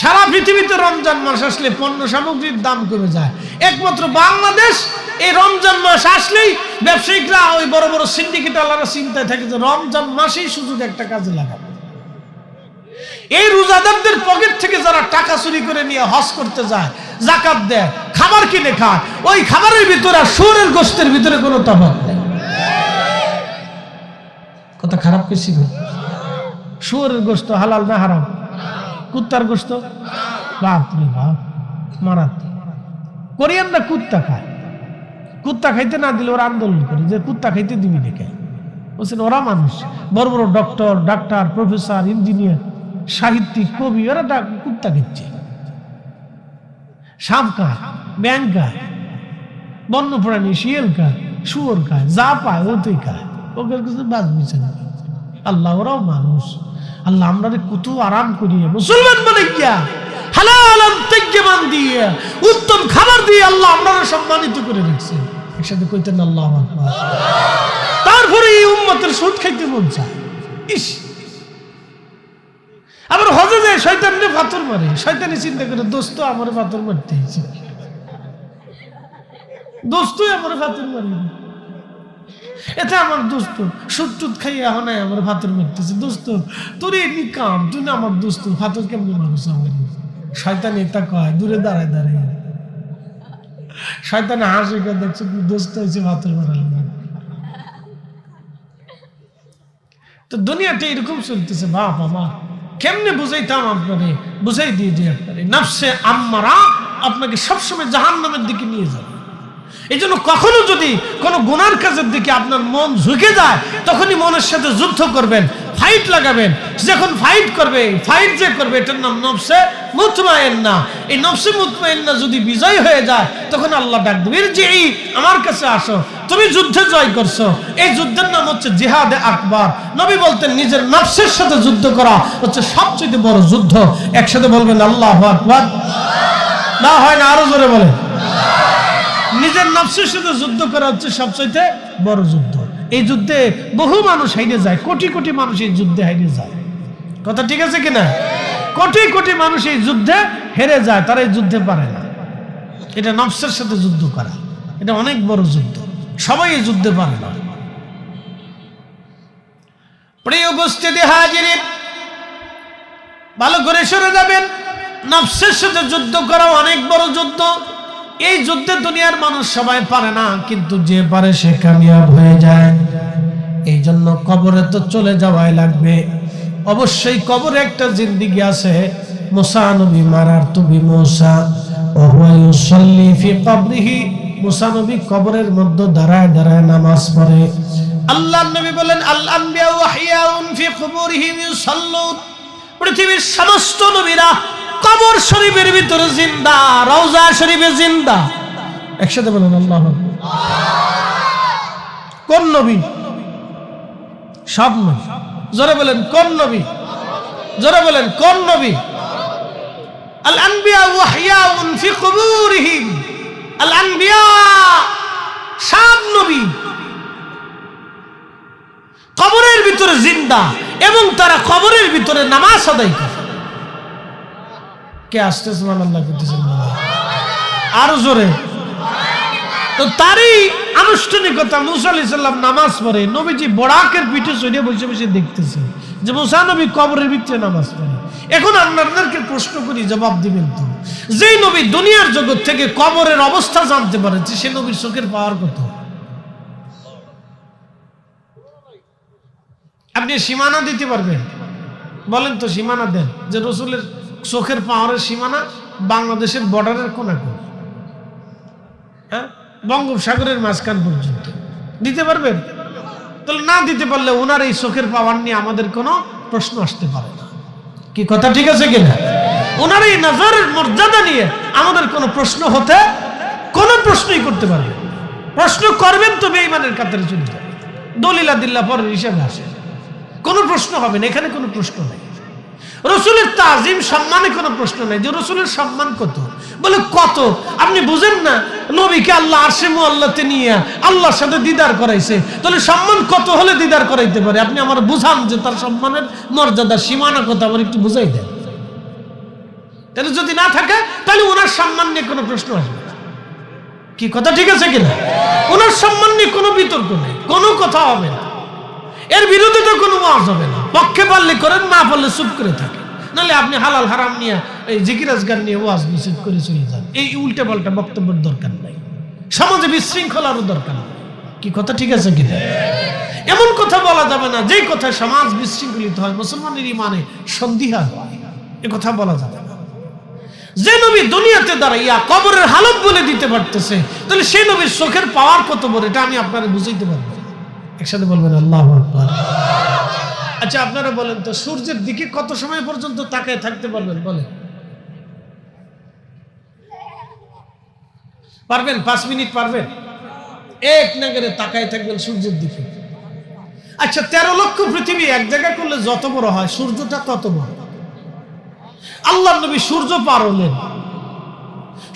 Speaker 1: সারা পৃথিবীতে রমজান মাস আসলে পণ্য সামগ্রীর দাম কমে যায়, একমাত্র বাংলাদেশ এই রমজান মাস আসলেই ব্যবসায়িকরা ওই বড় বড় সিন্ডিকেট আলাদা চিন্তায় থাকে যে রমজান মাসেই সুযোগ একটা কাজে লাগাবো। এই রোজাদারদের পকেট থেকে যারা টাকা চুরি করে নিয়ে হজ করতে যায়, যাকাত দেয়, খাবার কিনে খায়, ওই খাবারের ভিতরে আর শুয়োরের গোশতের ভিতরে কোনো তফাৎ নেই। কথা খারাপ কিছু না। শুয়োরের গোশত হালাল না হারাম? কুত্তার গোশত বাপ রে বাপ মারাত্মক। কোরিয়ানরা কুত্তা খায়, কুত্তা খাইতে না দিলে ওরা আন্দোলন করে যে কুত্তা খাইতে দিবি দেখে। বলছেন ওরা মানুষ, বড় বড় ডক্টর, ডাক্তার, প্রফেসর, ইঞ্জিনিয়ার, সাহিত্যিক, কবি, ওরা কুত্তা খাচ্ছে। সাপ খায়, ব্যাং খায়, বন্যপ্রাণী, শিয়াল খায়, শুয়োর খায়, যা পায় ওতেই খায়। ওকে কিছু বাঁচবিছে না। আল্লাহ ওরাও মানুষ। আল্লাহ আমরা কত আরাম করিয়ে মুসলমান মানে গিয়া হালাল তাইয়্যিবান দিয়ে উত্তম খাবার দিয়ে আল্লাহ আমরা সম্মানিত করে রাখছেন। একসাথে কইতেন আল্লাহু আকবার। তারপরে এই উম্মতের সুদ খাইতে মন চায়। ইস, আবার হজে যায় শয়তানরে পাথর মারে, শয়তানি চিন্তা করে দোস্ত আমার পাথর মারতে হয়েছে, দোস্তই আমার পাথর মারি, এটা আমার দোস্ত সুদ টুদ খাইয়া এখন আমার পাথর মারতেছে। দোস্ত তোর এমনি কাম, তুই না আমার দোস্ত, পাথর কেমনি মানুষ আমার। শয়তান এটা কয় দূরে দাঁড়ায় দাঁড়ায়, শয়তানে হাসি করে দেখছে দোস্ত হয়েছে পাথর মারাল। তো দুনিয়াটা এরকম চলতেছে। বাপ আমার কেমনে বুঝাইতাম আপনারে, বুঝাই দিয়ে যে আপনারে নফসে আম্মারা আপনাকে সবসময় জাহান্নামের দিকে নিয়ে যাবে। এই জন্য কখনো যদি কোনো গুনার কাজের দিকে আপনার মন ঝুঁকে যায়, তখনই মনের সাথে যুদ্ধ করবেন, ফাইট লাগাবেন। যখন ফাইট করবে, ফাইট যে করবে, এটার নাম নফসে মুতমাইন্না। এই নফসে মুতমাইন্না যদি বিজয় হয়ে যায়, তখন আল্লাহ ডাক দেবে যে এই আমার কাছে আসো, তুমি যুদ্ধে জয় করছো। এই যুদ্ধের নাম হচ্ছে জিহাদে আকবার। নবী বলতেন নিজের নফসের সাথে যুদ্ধ করা হচ্ছে সবচেয়ে বড় যুদ্ধ। একসাথে বলবেন আল্লাহু আকবার। না হয় না, আরো জোরে বলেন। নিজের নফসের সাথে যুদ্ধ করা হচ্ছে সবচেয়ে বড় যুদ্ধ। এই যুদ্ধে বহু মানুষ হারিয়ে যায়, কোটি কোটি মানুষ এই যুদ্ধে হারিয়ে যায়। কথা ঠিক আছে কিনা? কোটি কোটি মানুষ এই যুদ্ধে হেরে যায়, তারা এই যুদ্ধে পারে না। এটা নফসের সাথে যুদ্ধ করা, এটা অনেক বড় যুদ্ধ। সবাই এই যুদ্ধে পারে না। প্রিয় উপস্থিতি হাজিরিন, ভালো করে শুনে যাবেন, নফসের সাথে যুদ্ধ করা অনেক বড় যুদ্ধ। এই যুদ্ধে দুনিয়ার মানুষ সবাই পারে না, কিন্তু যে পারে সে কামিয়াব হয়ে যায়। এই জন্য কবরে তো চলে যাওয়াই লাগবে। অবশ্যই কবরে একটা জিন্দেগি আছে। মুসা নবী মারার তুবি মুসা ওয়া হুয়া ইউসাল্লি ফি কবরিহি, মুসা নবী কবরের মধ্যে দাঁড়ায় দাঁড়ায় নামাজ পড়ে। আল্লাহর নবী বলেন আল আনবিয়া ওয়াহিয়াউন ফি কুবুরিহিম ইউসাল্লুন। পৃথিবীর সমস্ত নবীরা কবর শরীফের ভিতরে জিন্দা, রওজা শরীফে জিন্দা। একসাথে বলেন আল্লাহু আকবার। কোন নবী? সব নবী। জোরে বলেন কোন নবী? জোরে বলেন কোন নবী? আল আনবিয়া ওয়াহিয়াউন ফি কুবুরিহিম। আল আনবিয়া সব নবী কবরের ভিতরে জিন্দা, এবং তারা কবরের ভিতরে নামাজ আদায় করে। কে আসতে সুবহানাল্লাহ করতেছেন? আরো জোরে। তো তারই আনুষ্ঠানিকতা, মুসা আলাইহিস সালাম নামাজ পড়ে, নবীজি বড়াকের পিঠে চড়ে বসে বসে দেখতেছে যে মুসা নবী কবরের ভিতরে নামাজ পড়ে। এখন আপনাদেরকে প্রশ্ন করি, জবাব দিবেন তো। যেই নবী দুনিয়ার জগৎ থেকে কবরের অবস্থা জানতে পারেছে, সে নবীর চোখের পাওয়ার কত? আপনি সীমানা দিতে পারবেন? বলেন তো, সীমানা দেন যে রসুলের চোখের পাওয়ারের সীমানা বাংলাদেশের বর্ডারের কোনা কোন, হ্যাঁ, বঙ্গোপসাগরের মাঝখান পর্যন্ত দিতে পারবেন? তাহলে না দিতে পারলে ওনার এই চোখের পাওয়ার নিয়ে আমাদের কোনো প্রশ্ন আসতে পারে না। কি কথা ঠিক আছে কিনা? ওনার এই নজরের মর্যাদা নিয়ে আমাদের কোনো প্রশ্ন হতে, কোনো প্রশ্নই করতে পারবে। প্রশ্ন করবেন তো বেঈমানের কাতারে চলে যাবে, দলিলা দিল্লা পরের হিসাবে আসে, কোনো প্রশ্ন হবে না। এখানে কোনো প্রশ্ন নেই। রসুলের তাজিম সম্মানে কোনো প্রশ্ন নেই যে রসুলের সম্মান কত। বলে কত? আপনি বুঝেন না, নবীকে আল্লাহ আরশে মুআল্লাতে নিয়ে আল্লাহর সাথে দিদার করাইছে, তাহলে সম্মান কত হলে দিদার করাইতে পারে? আপনি আমার বুঝান যে তার সম্মানের মর্যাদা সীমানা কত, আমার একটু বুঝাই দেন। তাহলে যদি না থাকে, তাহলে ওনার সম্মান নিয়ে কোনো প্রশ্ন আসবে না। কি কথা ঠিক আছে কিনা? ওনার সম্মান নিয়ে কোনো বিতর্ক নেই, কোনো কথা হবে না, এর বিরুদ্ধে তো কোনো ওয়াজ হবে না। পক্ষে পারলে করেন, না পারলে চুপ করে থাকে, নাহলে আপনি হালাল হারাম নিয়ে এই জিকির আজগার নিয়ে ওয়াজ নিষেধ করে চলে যান। এই উল্টে পাল্টা বক্তব্যের দরকার নাই, সমাজে বিশৃঙ্খলারও দরকার নাই। কি কথা ঠিক আছে কিনা? এমন কথা বলা যাবে না যেই কথায় সমাজ বিশৃঙ্খলিত হয়, মুসলমানের ইমানে সন্দিহা হয়, এ কথা বলা যাবে না। যে নবী দুনিয়াতে দাঁড়াইয়া কবরের হালত বলে দিতে পারতেছে, তাহলে সেই নবীর চোখের পাওয়ার কত বড়, এটা আমি আপনারা বুঝাইতে পারবো। একসাথে বলবেন আল্লাহু আকবার। আচ্ছা আপনারা বলেন তো, সূর্যের দিকে কত সময় পর্যন্ত তাকায় থাকতে পারবেন? বলেন, পারবেন? 5 মিনিট পারবেন? এক নাগারে তাকায় থাকবেন সূর্যের দিকে। আচ্ছা 13 লক্ষ পৃথিবী এক জায়গায় করলে যত বড় হয়, সূর্যটা তত বড়। আল্লাহর নবী সূর্য পার হলেন,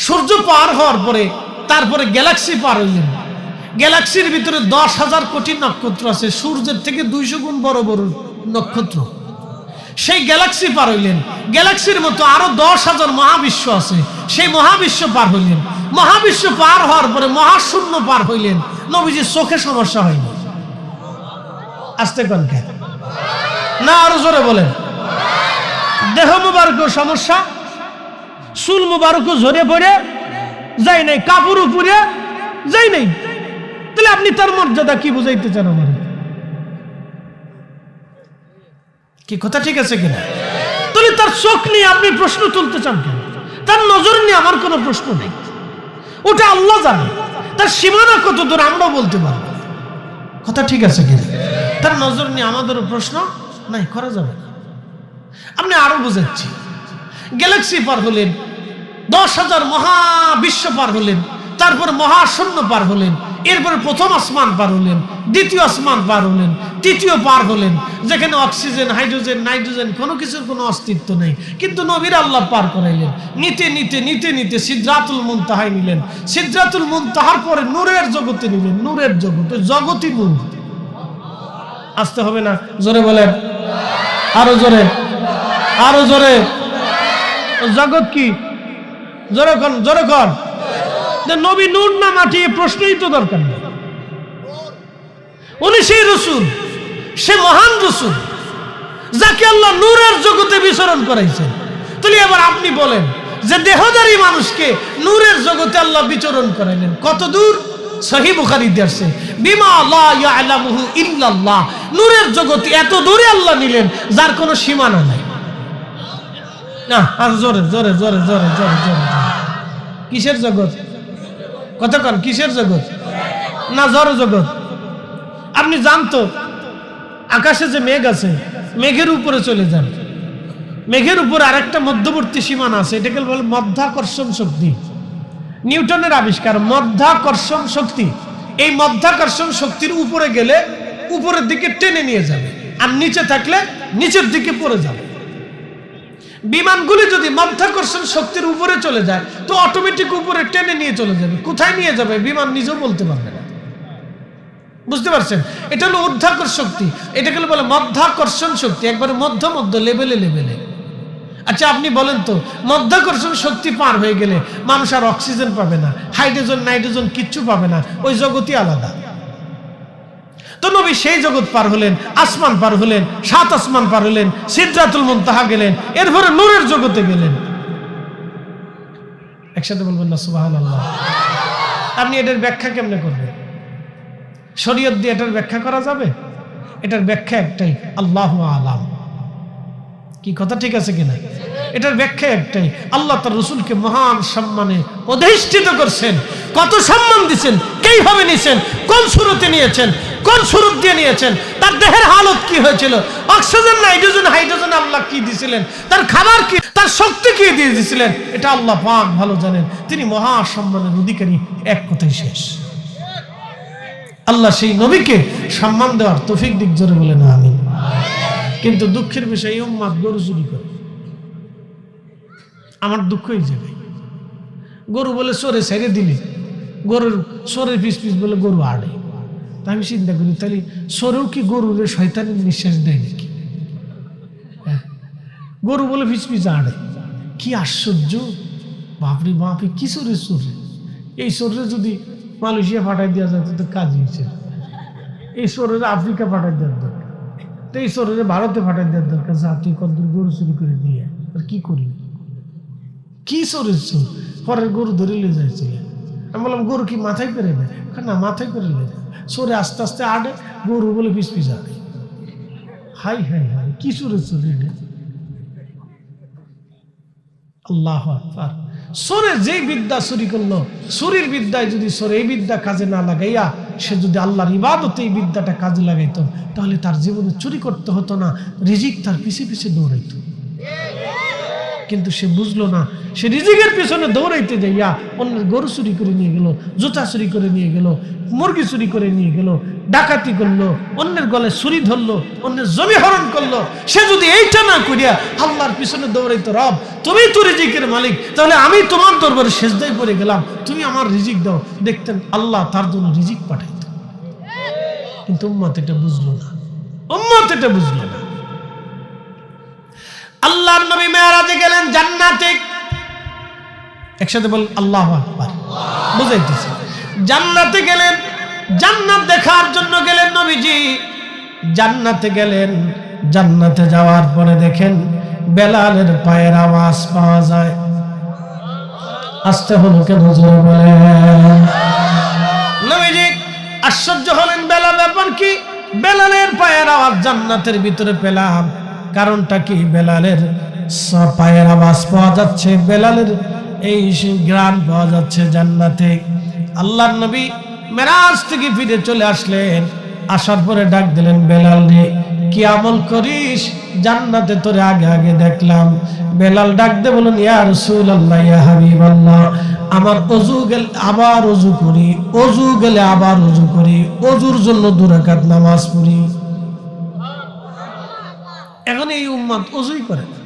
Speaker 1: সূর্য পার হওয়ার পরে তারপরে গ্যালাক্সি পার হইলেন। গ্যালাক্সির ভিতরে 10,000 কোটি নক্ষত্র আছে, সূর্যের থেকে 200 গুণ বড় বড় নক্ষত্র। সেই গ্যালাক্সি পার হইলেন। গ্যালাক্সির মতো আরো 10,000 মহাবিশ্ব আছে, সেই মহাবিশ্ব পার হইলেন। মহাবিশ্ব পার হওয়ার পরে মহাশূন্য পার হইলেন। নবীজির চোখে সমস্যা হয়নি। আসতে কোন কে না, আরো জোরে বলেন। দেহ মুবারক সমস্যা, চুল মুবারক ঝরে পড়ে যাই নাই, কাপড় উপরে যাই নাই, তাহলে আপনি তার মর্যাদা কি বুঝাইতে চান আমার? কি কথা ঠিক আছে কিনা? তাহলে তার চোখ নিয়ে আপনি প্রশ্ন তুলতে চান কেন? তার নজর নিয়ে আমার কোনো প্রশ্ন নেই, ওটা আল্লাহ জানে। তার সীমানা কত দূর আমরাও বলতে পারবো। কথা ঠিক আছে কিনা? তার নজর নিয়ে আমাদেরও প্রশ্ন নাই, করা যাবে না। আপনি আরো বুঝাচ্ছি, গ্যালাক্সি পার হলেন, 10,000 মহাবিশ্ব পার হলেন, তারপর মহাশূন্য পার হলেন, এরপরে প্রথম আসমান পার হলেন, দ্বিতীয় আসমান পার হলেন, তৃতীয় পার হলেন, যেখানে অক্সিজেন, হাইড্রোজেন, নাইট্রোজেন কোনো কিছুর কোনো অস্তিত্ব নেই। কিন্তু নবীর আল্লাহ পার করাইলেন। নিতে নিতে নিতে নিতে সিদরাতুল মুনতাহায় নিলেন। সিদরাতুল মুনতাহার পরে নূরের জগতে নিলেন। নূরের জগতে, জগতই নূর। আসতে হবে না? জোরে বলেন, আরো জোরে, আরো জোরে। জগৎ কি? জোরে কন, জোরে কন। নবী নূর না মাটি, প্রশ্নই তো দরকার নেই। উনি সেই রসুল, সে মহান রসুল যাকে আল্লাহ নূরের জগতে বিচরণ করাইছেন। তাহলে এবার আপনি বলেন যে দেহধারী মানুষকে নূরের জগতে আল্লাহ বিচরণ করাইলেন কত দূর? সহিহ বুখারীতে আছে, বিমা লা ইয়ালামুহু ইল্লাল্লাহ। নূরের জগতে এত দূরে আল্লাহ নিলেন যার কোনো সীমানা নাই। না, আর জোরে জোরে জোরে জোরে জোরে জোরে। কিসের জগৎ? কতক্ষণ কিসের জগৎ? না, জড় জগৎ। আপনি জানতো আকাশে যে মেঘ আছে, মেঘের উপরে চলে যান, মেঘের উপরে আরেকটা মধ্যবর্তী সীমানা আছে, এটাকে বলে মধ্যাকর্ষণ শক্তি। নিউটনের আবিষ্কার মধ্যাকর্ষণ শক্তি। এই মধ্যাকর্ষণ শক্তির উপরে গেলে উপরের দিকে টেনে নিয়ে যাবে, আর নিচে থাকলে নিচের দিকে পড়ে যাবে। বিমানগুলি যদি মধ্যাকর্ষণ শক্তির উপরে চলে যায় তো অটোমেটিক উপরে টেনে নিয়ে চলে যাবে। কোথায় নিয়ে যাবে বিমান নিজেও বলতে পারবে না। বুঝতে পারছেন? এটা হলো ঊর্ধ্বাকর্ষণ শক্তি, এটাকে বলে মধ্যাকর্ষণ শক্তি, একবারে মধ্য মধ্য লেভেলে লেভেলে। আচ্ছা আপনি বলেন তো, মধ্যাকর্ষণ শক্তি পার হয়ে গেলে মানুষ আর অক্সিজেন পাবে না, হাইড্রোজেন নাইট্রোজেন কিচ্ছু পাবে না, ওই জগতই আলাদা। তো নবী সেই জগৎ পার হলেন, আসমান পার হলেন, 7 আসমান পার হলেন, সিদরাতুল মুনতাহা গেলেন, এরপরে নূরের জগতে গেলেন। একসাথে বলবেন না সুবহানাল্লাহ? আপনি এটার ব্যাখ্যা কেমনে করবেন? শরীয়ত দিয়ে এটার ব্যাখ্যা করা যাবে? এটার ব্যাখ্যা একটাই, আল্লাহু আ'লাম। কি কথা ঠিক আছে কিনা? এটার ব্যাখ্যা একটাই, আল্লাহ তার রাসূলকে মহান সম্মানে অধিষ্ঠিত করছেন। কত সম্মান দিয়েছেন, কিভাবে নিয়েছেন, কোন সুরতে নিয়েছেন, কোন সুরত দিয়ে নিয়েছেন, তার দেহের হালত কি হয়েছিল, অক্সিজেন নাইট্রোজেন হাইড্রোজেন আল্লাহ কি দিয়েছিলেন, তার খাবার কি, তার শক্তি কি দিয়ে দিয়েছিলেন, এটা আল্লাহ পাক ভালো জানেন। তিনি মহা সম্মানের অধিকারী, এক কথাই শেষ। আল্লাহ সেই নবীকে সম্মান দেওয়ার তৌফিক দিক, জোরে বলেন আমিন। কিন্তু দুঃখের বিষয়, এই উম্মাত গরু চুরি করে। আমার দুঃখ এই জায়গায়, গরু বলে চোরে ছেড়ে দিলে, গরুর চোরের পিস পিস বলে গরু আড়ে। তা আমি চিন্তা করি, তাহলে চোরেও কি গরুর শয়তানের নিঃশ্বাস দেয় নাকি? গরু বলে পিস পিস আড়ে, কি আশ্চর্য! বাপরে বাপরে, কি চোরে চোরে, এই শরীরে যদি মালয়েশিয়া পাঠাই দেওয়া যায় তো কাজ হয়েছে। এই শরীরে আফ্রিকা পাঠাই দেওয়ার দরকার, তো এই শরীরে ভারতে পাঠাই দেওয়ার দরকার। যা তুই কদ্দুর গরু চুরি করে নিয়ে আর কি করি, কি শরীর চোর পরের গরু ধরে নিয়ে যাইছিল। আমি বললাম গরু কি মাথায় করে নেয়? না, মাথায় করে নেয়। সরে আস্তে আস্তে আড়ে, গরু বলে পিস পিস আড়ে। হাই হাই হাই, কি শরীর চুরি নেই। আল্লাহ আকবার। সরে যে বিদ্যা চুরি করলো, চুরির বিদ্যায় যদি সরে এই বিদ্যা কাজে না লাগাইয়া সে যদি আল্লাহর ইবাদতে এই বিদ্যাটা কাজে লাগাইতো, তাহলে তার জীবনে চুরি করতে হতো না, রিজিক তার পিছে পিছে দৌড়াইতো। কিন্তু সে বুঝলো না, সে রিজিকের পিছনে দৌড়াইতে যাইয়া অন্যের গরু চুরি করে নিয়ে গেল, জুতা চুরি করে নিয়ে গেল, মুরগি চুরি করে নিয়ে গেল, ডাকাতি করলো, অন্যের গলে ছুরি ধরলো, অন্যের জমি হরণ করলো। সে যদি এইটা না করিয়া আল্লাহর পিছনে দৌড়াইতো, রব তুমি তো রিজিকের মালিক, তাহলে আমি তোমার দরবারে সেজদায় পড়ে গেলাম, তুমি আমার রিজিক দাও, দেখতেন আল্লাহ তার জন্য রিজিক পাঠাইত। কিন্তু উম্মত এটা বুঝলো না, উম্মত এটা বুঝলো না। আল্লাহর নবী মেরাজে গেলেন জান্নাতে, একসাথে বল আল্লাহু আকবার, বুঝাইতেছে। জান্নাতে গেলেন, জান্নাত দেখার জন্য গেলেন নবীজি। জান্নাতে গেলেন, জান্নাতে যাওয়ার পরে দেখেন বেলালের পায়ের আওয়াজ পাওয়া যায়। আসতে হলো কেন জোরে বলেন। নবীজি আশ্চর্য হলেন, বেলাল ব্যাপার কি? বেলালের পায়ের আওয়াজ জান্নাতের ভিতরে পেলাম, কারণটা কি? বেলালের পায়ের আওয়াজ পাওয়া যাচ্ছে, বেলালের এই গ্রান পাওয়া যাচ্ছে জান্নাতে। আল্লাহর নবী মেরাজ থেকে ফিরে চলে আসলেন, আসার পরে ডাক দিলেন, বেলাল রে কি আমল করিস? জান্নাতে তোরে আগে আগে দেখলাম। বেলাল ডাক দে বলুন, ইয়া রাসূলুল্লাহ, ইয়া হাবিবাল্লাহ, আমার অজু গেলে আবার অজু করি, অজু গেলে আবার অজু করি, অজুর জন্য 2 রাকাত নামাজ পড়ি। এখন এই উম্মত অজুই করে না।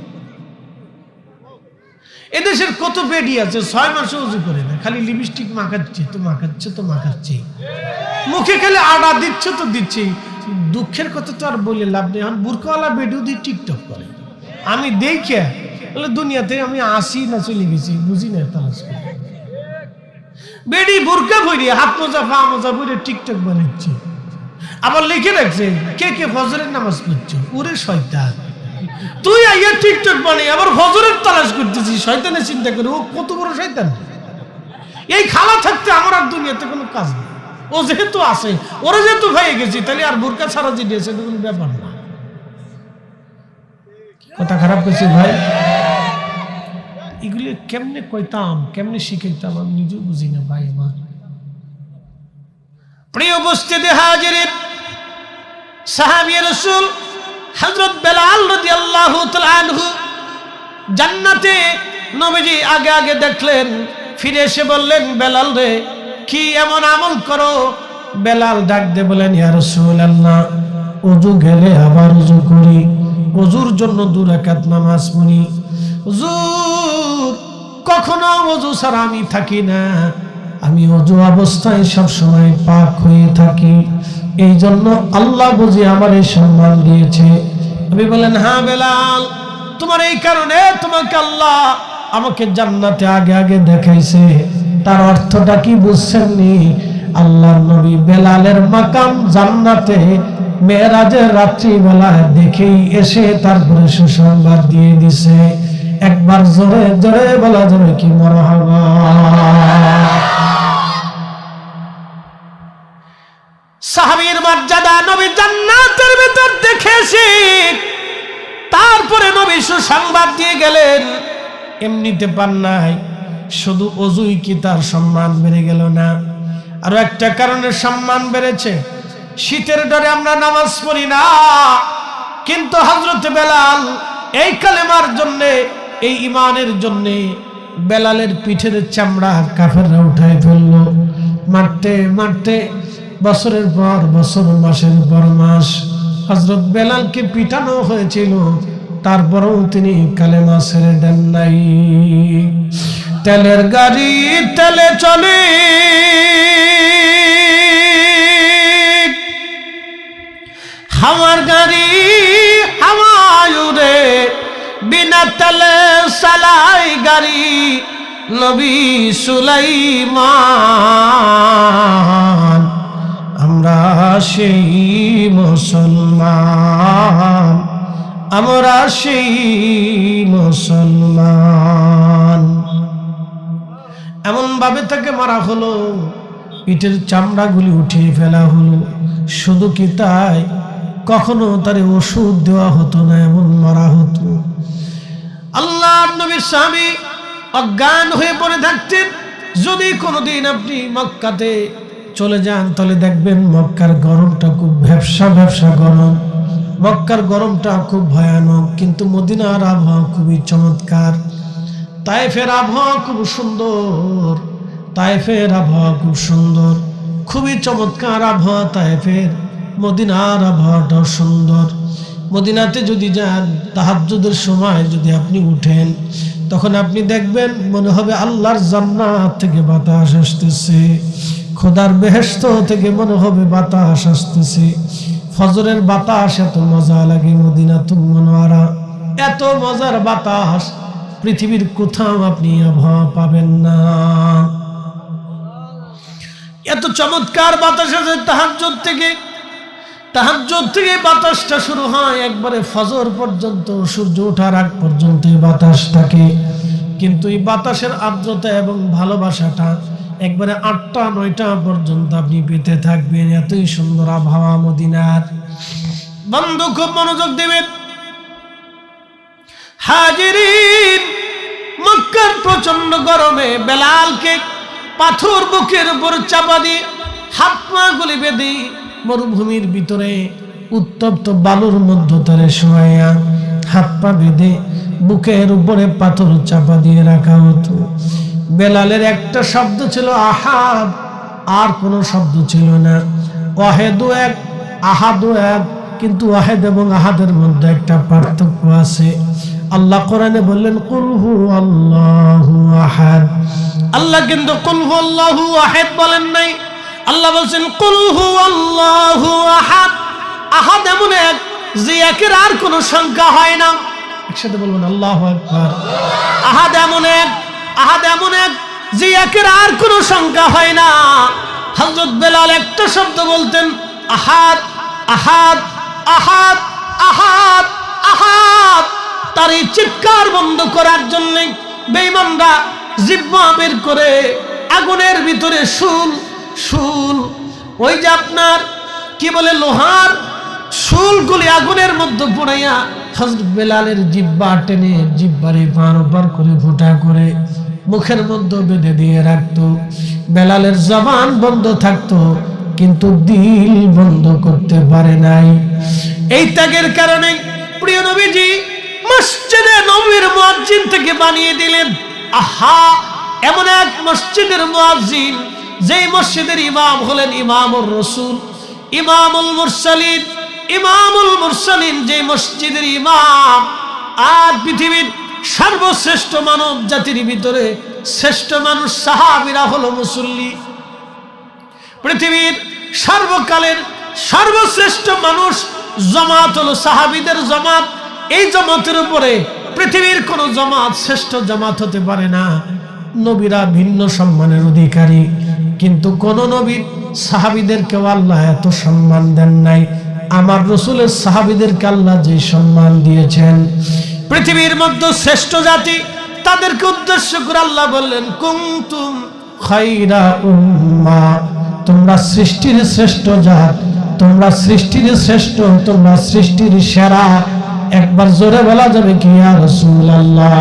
Speaker 1: এদেশের কত বেডি আছে 6 মাসে অজু করে না, খালি লিপস্টিক মাখাচ্ছে তো মাখাচ্ছে তো মাখাচ্ছে, মুখে খালি আডা দিচ্ছে তো দিচ্ছে। দুঃখের কথা তো আর বলে লাভ নেই, এখন বুরকাওয়ালা বেডিও দিয়ে টিকটক করে। আমি দেখে বলে দুনিয়াতে আমি আসি না চলে গেছি, বুঝি না তালাশ করে। বেডি বুরকা ভরিয়ে হাত মোজা পা মোজা ভরে টিকটক বানাচ্ছে, আবার লিখে রাখছে কে কে ফজরের নামাজ পড়ছো। ওরে শয়তান, তুই আইয়া টিকটক বানিয়ে আবার ফজরের তালাশ করতেছিস। শয়তানের চিন্তা করে ও কত বড় শয়তান। এই খালা থাকতে আমার আর দুনিয়াতে কোনো কাজ নেই। ও যেহেতু আসে, ওরা যেহেতু হয়ে গেছি, তাহলে আর বোরকা ছাড়া যে দিয়েছে কোনো ব্যাপার না। কথা খারাপ করছি ভাই, এগুলি কেমনে কইতাম, কেমনে শিখাইতাম আমি নিজেও বুঝি না ভাই আমার। প্রিয় উপস্থিতি হাজিরিন, সাহাবী রাসূল হযরত বেলাল রাদিয়াল্লাহু তাআলা আনহু জান্নাতে নবীজি আগে আগে দেখলেন। ফিরে এসে বললেন, বেলাল রে কি এমন আমল করো? বেলাল ডাক দিয়ে বলেন, ইয়া রাসূলুল্লাহ, ওযু গেলে আবার ওযু করি, ওযুর জন্য 2 রাকাত নামাজ পড়ি। হুজুর কখনো ওযু ছাড়া আমি থাকি না, আমি ওযু অবস্থায় সব সময় পাক হয়ে থাকি, এই জন্য আল্লাহ বুঝি আমার এই সম্মান দিয়েছে। আমি বলেন, হ্যাঁ বেলাল, তোমার এই কারণে তোমাকে আল্লাহ আমাকে জান্নাতে আগে আগে দেখাইছে। তার অর্থটা কি বুঝছেননি? আল্লাহর নবী বেলালের মাকাম জান্নাতে মেরাজের রাত্রিবেলায় দেখেই এসে তারপরে সুসংবাদ দিয়ে দিছে। একবার জোরে জোরে বলা যাবে কি মারহাবা। সাহাবীর মর্যাদা নবী জান্নাতের ভিতর দেখেছি, তারপরে নবী সুসংবাদ দিয়ে গেলেন। এমনিতে পান নাই, শুধু ওযুই কি তার সম্মান বেড়ে গেল না, আরো একটা কারণে সম্মান বেড়েছে। শীতের ডরে আমরা নামাজ পড়ি না, কিন্তু হযরত বেলাল এই কালেমার জন্য, এই ঈমানের জন্য বেলালের পিঠের চামড়া কাফেররা উঠায় ফেললো। মারতে মারতে বছরের পর বছর, মাসের পর মাস হযরত বেলালকে পিটানো হয়েছিল, তারপরেও তিনি কালেমা ছেড়ে দেন নাই। তেলের গাড়ি তেলে চলে, হাওয়ার গাড়ি হাওয়ায় উড়ে, বিনা তেলে চালাই গাড়ি, নবী সুলাইমান, আমরা সেই মুসলমান, আমরা সেই মুসলমান। এমন ভাবে তাকে মারা হলো, পিঠের চামড়াগুলি উঠিয়ে ফেলা হলো। শুধু কি তাই, কখনো তারে ওষুধ দেওয়া হতো না, এমন মারা হতো। আল্লাহর নবীর স্বামী অজ্ঞান হয়ে পড়ে থাকতেন। যদি কোনোদিন আপনি মক্কাতে চলে যান তাহলে দেখবেন মক্কার গরমটা খুব ভ্যাপসা ভ্যাপসা গরম, মক্কার গরমটা খুব ভয়ানক, কিন্তু মদিনার আবহাওয়া খুবই চমৎকার। তায়েফের আবহাওয়া খুব সুন্দর, তায়েফের আবহাওয়া খুব সুন্দর, খুবই চমৎকার আবহাওয়া তায়েফের। মদিনার আবহাওয়াটাও সুন্দর। মদিনাতে যদি যান, তাহাজ্জুদের সময় যদি আপনি উঠেন, তখন আপনি দেখবেন মনে হবে আল্লাহর জান্নাত থেকে বাতাস আসতেছে, খোদার বেহেশত থেকে মনে হবে বাতাস আসতেছে। ফজরের বাতাস এত মজা লাগে মদিনাতুল মুনাওয়ারা, এত মজার বাতাস পৃথিবীর কোথাও আপনি আবহাওয়া পাবেন না। এত চমৎকার বাতাস আছে তাহাজ্জুদ থেকে। তাহাজ্জুদ থেকে বাতাসটা শুরু হয়, একবারে ফজর পর্যন্ত, সূর্য ওঠার আগ পর্যন্ত বাতাস থাকে। কিন্তু এই বাতাসের আর্দ্রতা এবং ভালোবাসাটা একবারে 8টা-9টা পর্যন্ত আপনি পেতে থাকবেন। এতই সুন্দর আবহাওয়া মদিনার। বন্ধু খুব মনোযোগ দেবেন। হাজিরিন, মক্কার প্রচন্ড গরমে বেলালকে পাথর বুকের উপর চাপা দিয়ে হাত পা গুলি বেঁধে মরুভূমির ভিতরে উত্তপ্ত বালুর মধ্য তারে শোয়া হাত পা বেঁধে বুকের উপরে পাথর চাপা দিয়ে রাখা হতো। বেলালের একটা শব্দ ছিল আহাদ, আর কোনো শব্দ ছিল না। ওয়াহেদু এক, আহাদু এক, কিন্তু ওয়াহেদ এবং আহাদের মধ্যে একটা পার্থক্য আছে। আল্লাহ কোরআনে বললেন কুল হু আল্লাহু আহাদ। আল্লাহ কিন্তু কুল হু আল্লাহু আহাদ বলেন নাই। আল্লাহ বলছেন কুল হু আল্লাহু আহাদ। আহাদ এমন এক যে একের আর কোনো সংখ্যা হয় না। একসাথে বলবেন আল্লাহু আকবার। আহাদ এমন এক, আহাদ এমন এক যে একের আর কোনো সংখ্যা হয় না। হযরত বেলাল একটা শব্দ বলতেন আহাদ, আহাদ, আহাদ, আহাদ, আহাদ। তার এই চিৎকার বন্ধ করার জন্য বেঈমানরা জিহ্বা বের করে আগুনের ভিতরে শুল, ওই যে আপনার কি বলে লোহার শুলগুলি আগুনের মধ্যে পুড়াইয়া হযরত বেলালের জিহ্বা টেনে জিহ্বারে পার পার করে ফুটা করে মুখের মধ্যে বেঁধে দিয়ে রাখতো। বেলালের জবান বন্ধ থাকতো, কিন্তু দিল বন্ধ করতে পারে নাই। এই ত্যাগের কারণে প্রিয় নবীজি মসজিদে নববীর মুয়াজ্জিন থেকে বানিয়ে দিলেন আহা এমন এক মসজিদের মুয়াজ্জিন, যেই মসজিদের ইমাম হলেন ইমামুর রাসূল, ইমামুল মুরসালিন, ইমামুল মুরসালিন, যে মসজিদের ইমাম। আর পৃথিবীর সর্বশ্রেষ্ঠ মানব জাতির ভিতরে শ্রেষ্ঠ মানুষ সাহাবীরা হলো মুসল্লি। পৃথিবীর সর্বকালের সর্বশ্রেষ্ঠ মানুষ জামাত হলো সাহাবীদের জামাত। এই জামাতের উপরে পৃথিবীর কোন জামাত শ্রেষ্ঠ জামাত হতে পারে না। নবীরা ভিন্ন সম্মানের অধিকারী, কিন্তু কোন নবীর সাহাবীদেরকেও আল্লাহ এত সম্মান দেন নাই। আমার রাসূলের সাহাবীদেরকে আল্লাহ যে সম্মান দিয়েছেন, পৃথিবীর মধ্যে শ্রেষ্ঠ জাতি, তাদেরকে উদ্দেশ্য করে আল্লাহ বললেন কুনতুম খায়রা উম্মাহ, তোমরা সৃষ্টির শ্রেষ্ঠ জাত, তোমরা সৃষ্টির শ্রেষ্ঠ, তোমরা সৃষ্টির সেরা। একবার জোরে বলা যাবে কি ইয়া রাসূলুল্লাহ?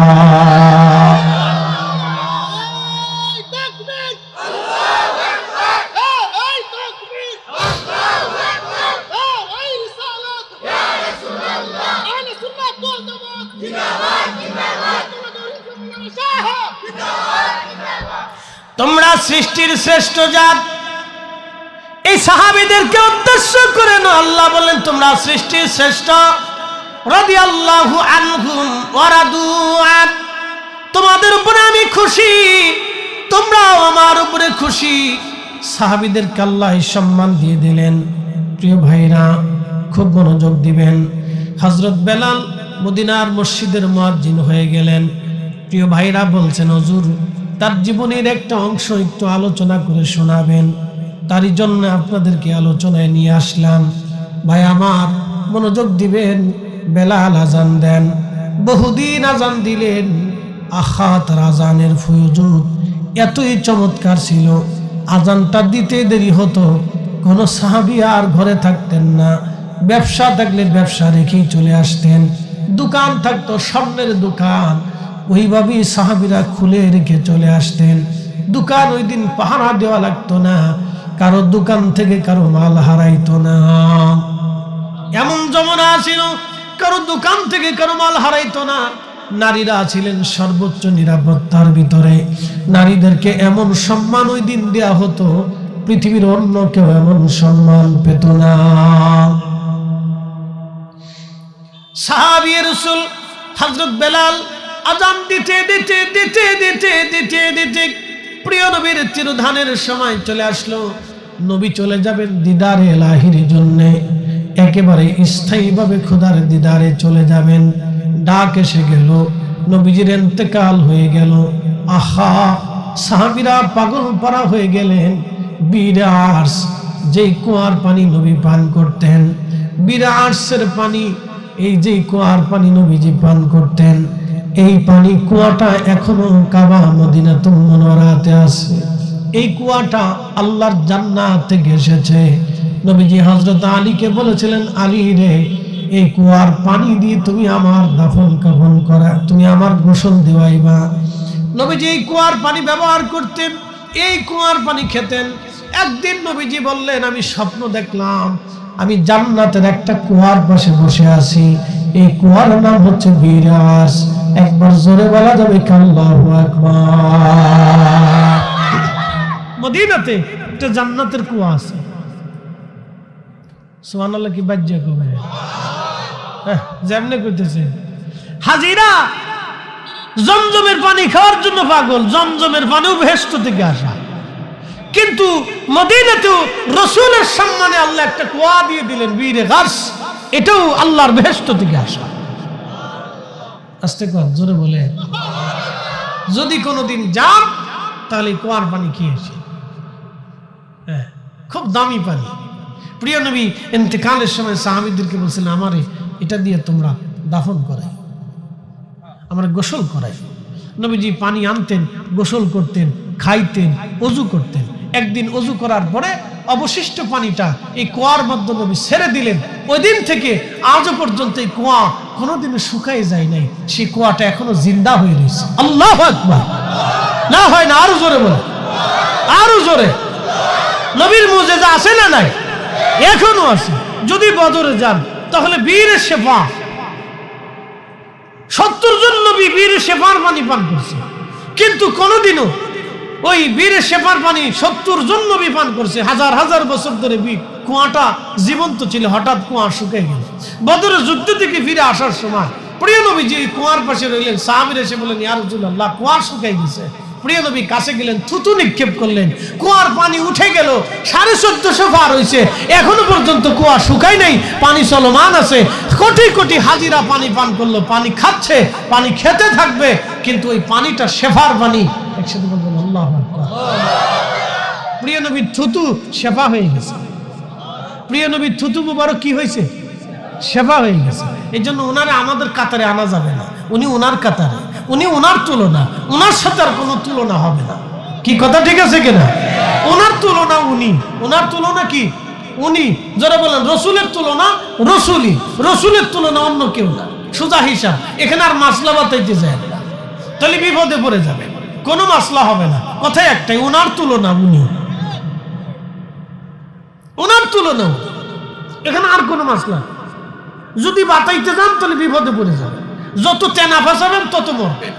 Speaker 1: তোমরা সৃষ্টির শ্রেষ্ঠ জাত। এই সাহাবীদেরকে উদ্দেশ্য করে না আল্লাহ বলেন তোমরা সৃষ্টির শ্রেষ্ঠ। রাদিয়াল্লাহু আনহুম ওয়া রাদু আন, তোমাদের উপরে আমি খুশি, তোমরাও আমার উপরে খুশি। সাহাবীদেরকে আল্লাহ সম্মান দিয়ে দিলেন। প্রিয় ভাইরা খুব মনোযোগ দিবেন। হযরত বেলাল মদিনার মসজিদের মুয়াজ্জিন হয়ে গেলেন। প্রিয় ভাইরা বলছেন হুজুর তার জীবনের একটা অংশ একটু আলোচনা করে শোনাবেন। তারই জন্য আপনাদেরকে আলোচনায় নিয়ে আসলাম। ভাই আমার মনোযোগ দিবেন। বেলাল আজান দেন, বহুদিন আজান দিলেন। আহা, তার আজানের ফয়জুদ এতই চমৎকার ছিল, আজানটা দিতে দেরি হতো, কোনো সাহাবী আর ঘরে থাকতেন না। ব্যবসা থাকলে ব্যবসা রেখেই চলে আসতেন, দোকান থাকতো স্বর্ণের দোকান, ওইভাবেই সাহাবীরা খুলে রেখে চলে আসতেন। দোকান ওই দিন পাহারা দেওয়া লাগতো না, কারো দোকান থেকে কারো মাল হারাইতো না। এমন জমানা ছিল কারো দোকান থেকে কারো মাল হারাইতো না। নারীরা ছিলেন সর্বোচ্চ নিরাপত্তার ভিতরে। নারীদেরকে এমন সম্মান ওই দিন দেয়া হতো, পৃথিবীর অন্য কেউ এমন সম্মান পেত না। সাহাবী রাসূল হযরত বেলাল আজান দিতে দিতে দিতে দিতে দিতে দিতে প্রিয় নবীর চিরধানের সময় চলে আসলো। নবী চলে যাবেন দিদারে ইলাহির জন্য, একেবারে স্থায়ীভাবে খোদার দিদারে চলে যাবেন। ডাক এসে গেল, নবীজির ইন্তেকাল হয়ে গেল। আহা, সাহাবীরা পাগল পারা হয়ে গেলেন। বিরাস যেই কুয়ার পানি নবী পান করতেন, বিরাসের পানি, এই যে কুয়ার পানি নবীজি পান করতেন, এই পানি কুয়াটা এখনো কাবা মদিনাতুল মুনাওয়ারাতে আছে। এই কুয়াটা আল্লাহর জান্নাত থেকে এসেছে। নবীজি হযরত আলীকে বলেছিলেন, আলী রে, এই কুয়ার পানি দিয়ে তুমি আমার দাফন কাফন করা, তুমি আমার গোসল দেওয়াইবা। নবীজি এই কুয়ার পানি ব্যবহার করতেন, এই কুয়ার পানি খেতেন। একদিন নবীজি বললেন, আমি স্বপ্ন দেখলাম আমি জান্নাতের একটা কুয়ার পাশে বসে আছি, এই কুয়ার নাম হচ্ছে বিরাস। একবার জোরে বলা যাবে আল্লাহু আকবার। মদিনাতে একটা জান্নাতের কুয়া আছে। সুবহানাল্লাহ, কি বাজ্যা কবে যেমনে কইতেছে। হাজিরা জমজমের পানি খাওয়ার জন্য পাগল, জমজমের পানিও বেহেশত থেকে আসা। কিন্তু মদিনাতেও রাসূলের সম্মানে আল্লাহ একটা কুয়া দিয়ে দিলেন, বীরে গাস, এটাও আল্লাহর বেহেশত থেকে আসা। আস্তে কর, জোরে বলে। যদি কোনোদিন যান তাহলে কুয়ার পানি খেয়েছি, হ্যাঁ, খুব দামি পানি। প্রিয় নবী ইন্তেকালের সময় সাহাবীদেরকে বলছিলেন, আমারে এটা দিয়ে তোমরা দাফন করাই, আমরা গোসল করাই। নবীজি পানি আনতেন, গোসল করতেন, খাইতেন, ওযু করতেন। একদিন ওযু করার পরে অবশিষ্ট পানিটা এই কুয়ার মধ্যে নবী ছেড়ে দিলেন। ওই দিন থেকে আজও পর্যন্ত এই কুয়া কোনোদিনও শুকায় যায় নাই, সেই কুয়াটা এখনো জিন্দা হয়ে রয়েছে। আল্লাহু আকবার। না হয় না, আরো জোরে বলে, আরো জোরে। নবীর মুজিজা আছে না নাই? এখনো আছে। যদি বদরে যান তাহলে বীরের শেফা, 70 জন নবী বীরের শেফার পানি পান করছে, কিন্তু কোনোদিনও ওই বীরের শেফার পানি 70 জন নবী পান করছে। হাজার হাজার বছর ধরে কুয়াটা জীবন্ত ছিল, হঠাৎ কুয়া শুকিয়ে গেল। বদরের যুদ্ধ থেকে ফিরে আসার সময় প্রিয় নবী যে কুয়ার পাশে রইলেন, সাহাবীরা এসে বললেন, ইয়া রাসূলুল্লাহ, কুয়া শুকিয়ে গেছে। প্রিয় নবী কাছে গেলেন, থুতু নিক্ষেপ করলেন, কুয়ার পানি উঠে গেল। 1450 পার হয়েছে, এখনো পর্যন্ত কুয়া শুকায় নাই, পানি চলমান আছে। কোটি কোটি হাজিরা পানি পান করলো, পানি খাচ্ছে, পানি খেতে থাকবে, কিন্তু ওই পানিটা শেফার পানি। একসাথে বলবেন আল্লাহু আকবার। প্রিয় নবীর থুতু শেফা হয়ে গেছে। প্রিয় নবীর থুতু মুবারক কি হয়েছে? শেফা হয়ে গেছে। এই জন্য ওনারা আমাদের কাতারে আনা যাবে না, উনি ওনার কাতারে, উনি ওনার তুলনা, ওনার সাথে আর কোনো তুলনা হবে না। কি কথা ঠিক আছে কিনা? ওনার তুলনা উনি, ওনার তুলনা কি উনি। যারা বলেন রসুলের তুলনা রসুলই, রসুলের তুলনা অন্য কেউ না। সোজা হিসাব, এখানে আর মাসলা বাতাইতে যায় না, তাহলে বিপদে পড়ে যাবে, কোনো মাসলা হবে না। কথাই একটাই, ওনার তুলনা উনি, ওনার তুলনা, এখানে আর কোনো মাসলা। যদি বাতাইতে যান তাহলে বিপদে পড়ে যাবেন। যত তেনা ফাঁসাবেন তত মরবেন,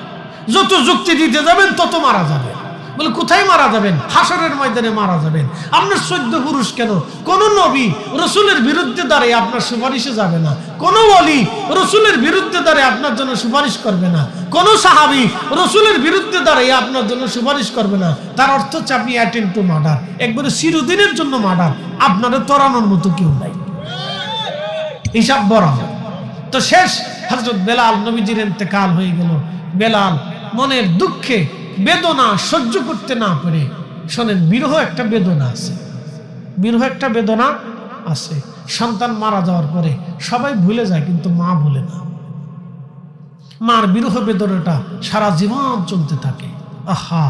Speaker 1: যত যুক্তি দিতে যাবেন তত মারা যাবেন। বলে কোথায় মারা যাবেন? হাসরের ময়দানে মারা যাবেন। আপনার 14 পুরুষ কেন, কোন নবী রসুলের বিরুদ্ধে দাঁড়িয়ে আপনার সুপারিশে যাবে না, কোন ওলি রসুলের বিরুদ্ধে দাঁড়িয়ে আপনার জন্য সুপারিশ করবে না, কোন সাহাবী রসুলের বিরুদ্ধে দাঁড়িয়ে আপনার জন্য সুপারিশ করবে না। তার অর্থ হচ্ছে আপনি অ্যাটেন্ড টু মার্ডার, একবারে চিরদিনের জন্য মার্ডার। আপনারা তরানোর মতো কেউ নাই, হিসাব বরাবর। তো শেষ হযরত বেলাল, নবীজির ইন্তেকাল হয়ে গেল। বেলাল মনের দুঃখে বেদনা সহ্য করতে না পারে, শোনেন, বিরহ একটা বেদনা আছে, বিরহ একটা বেদনা আছে। সন্তান মারা যাওয়ার পরে সবাই ভুলে যায়, কিন্তু মা ভুলে না। মার বিরহ বেদনাটা সারা জীবন চলতে থাকে। আহা,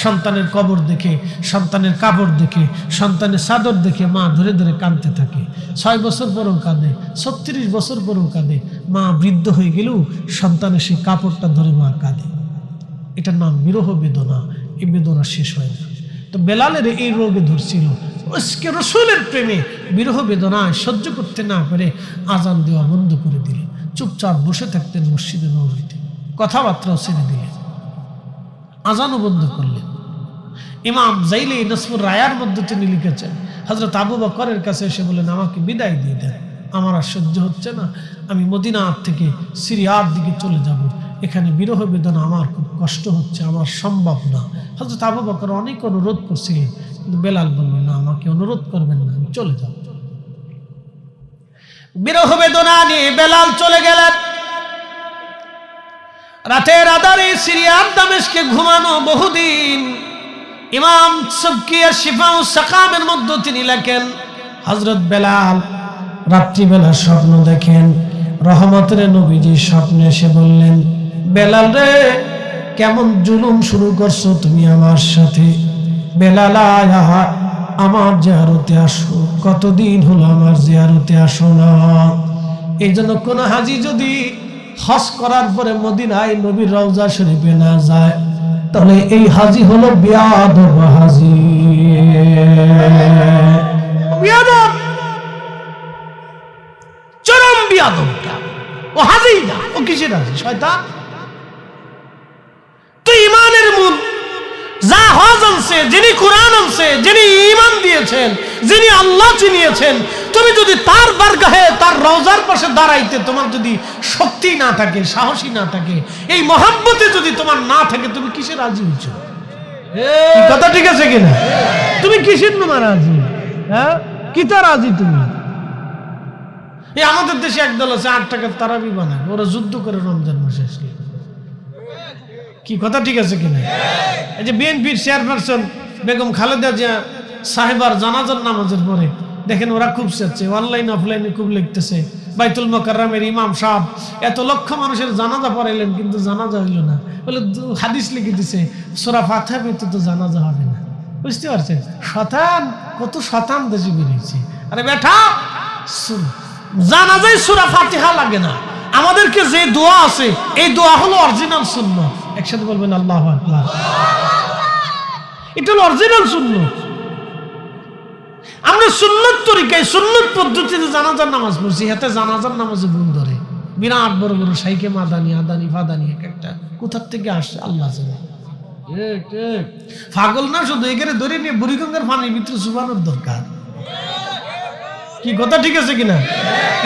Speaker 1: সন্তানের কবর দেখে, সন্তানের কাপড় দেখে, সন্তানের চাদর দেখে মা ধরে ধরে কাঁদতে থাকে। 6 বছর পরেও কাঁদে, 36 বছর পরেও কাঁদে। মা বৃদ্ধ হয়ে গেলেও সন্তানের সেই কাপড়টা ধরে মা কাঁদে। এটার নাম বিরহ বেদনা। এই বেদনা শেষ হয় না। তো বেলালের এই রোগে ধরছিল, আজকে রসুলের প্রেমে বিরহ বেদনায় সহ্য করতে না পারে আজান দেওয়া বন্ধ করে দিলেন। চুপচাপ বসে থাকতেন মসজিদে নববীতে, কথাবার্তাও ছেড়ে দিলেন, আজানও বন্ধ করলেন। ইমাম জাইলি নসবুর রায়ার মধ্যে তিনি লিখেছেন, হযরত আবু বকরের কাছে এসে বলেন, আমাকে বিদায় দিয়ে দেন, আমার আর সহ্য হচ্ছে না, আমি মদিনার থেকে সিরিয়ার দিকে চলে যাব, এখানে বিরহ বেদনা আমার খুব কষ্ট হচ্ছে, আমার সম্ভব না। হযরত আবু বকর অনেক অনুরোধ করছিলেন, কিন্তু বেলাল বললেন, না, আমাকে অনুরোধ করবেন না, আমি চলে যাব। বিরহ বেদনা নিয়ে বেলাল চলে গেলেন। রাতের আধারে সিরিয়ার দামেস্কে ঘুমানো বহুদিন। ইমাম সুবকি আর শিফা ও সাকামের মধ্যে তিনি লেখেন, হযরত বেলাল রাত্রিবেলা স্বপ্ন দেখেন। রহমতের নবীজি স্বপ্নে এসে বললেন, বেলাল রে, কেমন জুলুম শুরু করছো তুমি আমার সাথে। বেলাল, আয়া আমার জিয়ারতে আসো, কতদিন হলো আমার জিয়ারতে আসো না। এই জন্য কোন হাজি যদি হজ করার পরে মদিনায় নবীর রওজা শরীফে না যায়, তাহলে এই হাজি হলো বিয়াদব হাজি। বিয়াদব, চরম বিয়াদব। ও হাজি না, ও কিসের হাজি? শয়তান। তো ইমানের মূল যা হজ আনছে, যিনি কোরআন আনছে, যিনি ঈমান দিয়েছেন, যিনি আল্লাহ চিনিয়েছেন, তুমি যদি তার বারগাহে, তার রওজার পাশে দাঁড়াইতে তোমার যদি শক্তি না থাকে, সাহসী না থাকে, এই মহব্বতে যদি তোমার না থাকে, তুমি কিসের রাজি হচ্ছো? কথা ঠিক আছে কিনা? তুমি কিসের তোমার রাজি? হ্যাঁ, কি তার রাজি তুমি? এই আমাদের দেশে একদল আছে 8 টাকার তারাবি বানায়, ওরা যুদ্ধ করে রমজান মাসে আসলে। কি কথা ঠিক আছে কিনা? এই যে বিএনপির চেয়ারপারসন বেগম খালেদা জিয়া সাহেবার জানাজার নামাজের পরে দেখেন ওরা খুব চাচ্ছে, অনলাইন অফলাইনে খুব লিখতেছে, বাইতুল মুকাররমের ইমাম সাহেব এত লক্ষ মানুষের জানাজা পড়াইলেন, কিন্তু জানাজা হইল না। বলে হাদিস লিখে দিছে, সূরা ফাতিহা পেতে তো জানাজা হবে না। বুঝতে পারছেন? শতান, কত শতান দেশে বেরিয়েছে। আরে বেটা, জানাজায় সূরা ফাতিহা লাগে না। আমাদেরকে যে দোয়া আছে, এই দোয়া হলো অরিজিনাল সুন্নাত। একসাথে বলবেন আল্লাহু আকবার। এটা হলো অরিজিনাল সুন্নাত। আমরা সুন্নত তরিকায়, সুন্নত পদ্ধতিতে জানাজার নামাজ পড়ছি, হাতে জানাজার নামাজে ভুল ধরে। বিরাট বড় বড় শাইখে মাদানি, আদানি, ফাদানি, এক একটা কোথার থেকে আসছে আল্লাহ জানে। পাগল না শুধু, এখানে ধরে নিয়ে বুড়িগঙ্গার পানির ভিতরে চুবানোর দরকার। কি কথা ঠিক আছে কিনা?